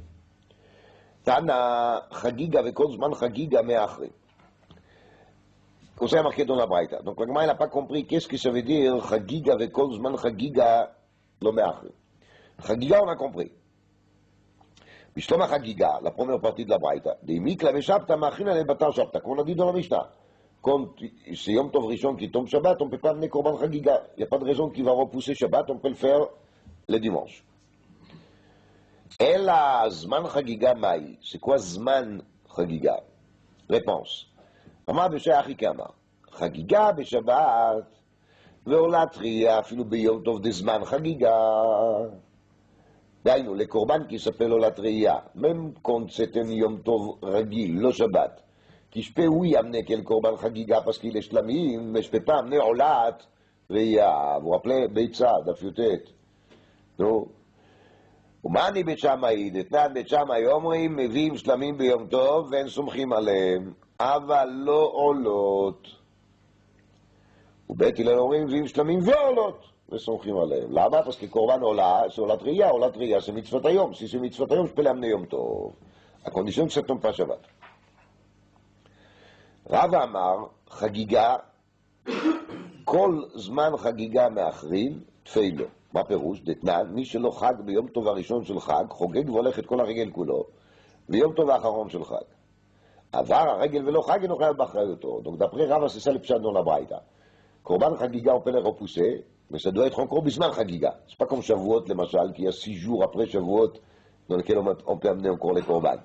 תענה חגיגה וכל זמן חגיגה מאחרים. Comme ça, il y a marqué dans la Braïta. Donc, le Gemara n'a pas compris qu'est-ce que ça veut dire Chagiga vekol zman Chagiga lo me'achrim. Chagiga, on a compris. Bishloma Chagiga, la première partie de la Braïta. Des mikla veshabta ma'achrin ale batar shabta. Comme on a dit dans la Mishnah. Quand c'est Yom Tov Rishon qui tombe Shabbat, on ne peut pas amener Korban Chagiga. Il n'y a pas de raison qu'il va repousser Shabbat, on peut le faire le dimanche. Ela zman Chagiga maï. C'est quoi zman Chagiga? Réponse. אמר בשייך כמה, חגיגה בשבת ועולה תרייה אפילו ביום טוב דזמן חגיגה. דיינו, לקורבן כי יספל עולה תרייה, même quand c'est un יום טוב רגיל, לא שבת. כי שפה הוא ימנה כאל קורבן חגיגה, parce qu'il est שלמים, mais je peux pas amener עולת תרייה. vous rappelez ביצה, דף י"ט. נו. ומה אני בית שמאי? דתנן בית שמאי אומרים, מביאים שלמים ביום טוב ואין סומכים עליהם. אבל לא עולות. ובית הלל אומרים מביאים שלמים ועולות וסומכים עליהם. למה? אז כקורבן עולה, זה עולת ראייה זה מצוות היום. זה מצוות היום שפלה אמנה יום טוב. הקונדישון קצת תומפה שבת. רבא אמר, חגיגה, כל זמן חגיגה מאחרים, תפילו. מה פירוש? דתנן, מי שלא חג ביום טוב הראשון של חג, חוגג והולך את כל הרגל כולו, ביום טוב האחרון של חג. עבר הרגל ולא חג אינו חייב באחריותו. Donc d'après Rava, c'est ça le pshat dans la Braïta. Korban Chagiga, on peut les repousser, mais ça doit être encore bisman Chagiga. C'est pas comme Shavuot, למשל, qu'il y a 6 jours après Shavuot, dans lequel on peut amener encore les Korban.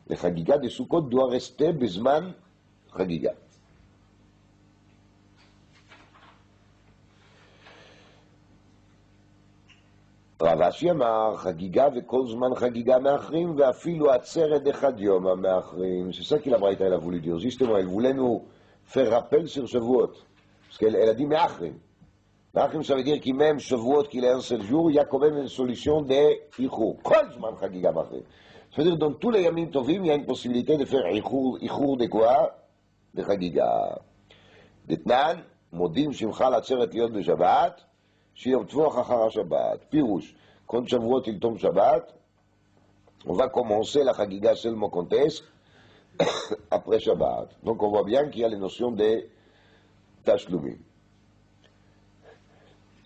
Les Chagiga de Sukkot doivent rester bisman Chagiga. רב אשי אמר, חגיגה וכל זמן חגיגה מאחרים, ואפילו עצרת אחד יום המאחרים. C'est ça qu'il a braïta, il a voulu dire. Justement, il voulait nous faire rappel sur Shavuot. Parce qu'elle a dit מאחרים. מאחרים, ça veut dire que même Shavuot, qu'il est un seul jour, il y a quand même une solution d'ichour. כל זמן חגיגה מאחרים. Ça veut dire, dans tous les yamim tovim, il y a une possibilité de faire ichour de quoi? De חגיגה. דתנן, מודים שמך לעצרת להיות בשבת, שיום טבוח אחר השבת. פירוש, quand Shavuot il tombe Shabbat, on va commencer la chagiga seulement contesque après Shabbat. Donc on voit bien qu'il y a les notions de tashlumim.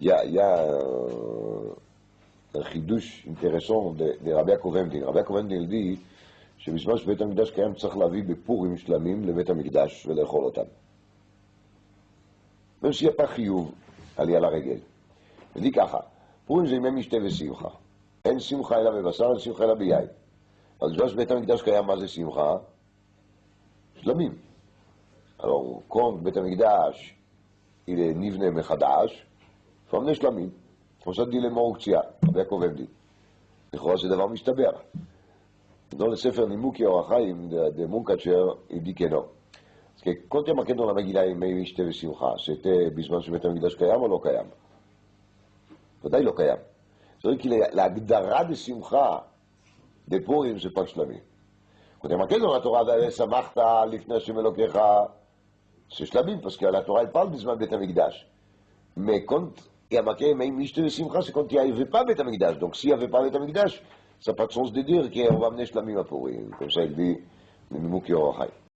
Il y a un chidouche intéressant de Rabbi Yaakov Emdin. Rabbi Yaakov Emdin dit שבזמן שבית המקדש קיים צריך להביא בפורים שלמים לבית המקדש ולאכול אותם. même s'il n'y a pas חיוב עלייה לרגל. הוא dit ככה, פורים זה ימי משתה ושמחה. אין שמחה אלא בבשר, אין שמחה אלא ביין. אז בזמן שבית המקדש קיים מה זה שמחה? שלמים. alors quand בית המקדש il est נבנה מחדש, il faut amener שלמים. כמו שדי למורקציה, רבי יעקב עמדי. לכאורה זה דבר משתבח. dans le ספר נימוקי אור החיים de מונקצ'ר, il dit que non. parce que quand il y a marqué dans la מגילה ימי משתה ושמחה, c'était בזמן שבית המקדש קיים או לא קיים? ודאי לא קיים. זאת אומרת, כי להגדרה בשמחה בפורים זה פג שלמים. quand il y a marqué dans la Torah, ושמחת לפני השם אלוקיך, c'est שלמים, parce que la Torah elle parle בזמן בית המקדש. mais quand il y a marqué ימי משתה ושמחה, c'est quand il n'y avait pas בית המקדש. donc s'il n'y avait pas בית המקדש, ça n'a pas de sens de dire qu'on va amener שלמים à Purim. comme ça il dit, le Nimuki Or HaChaim.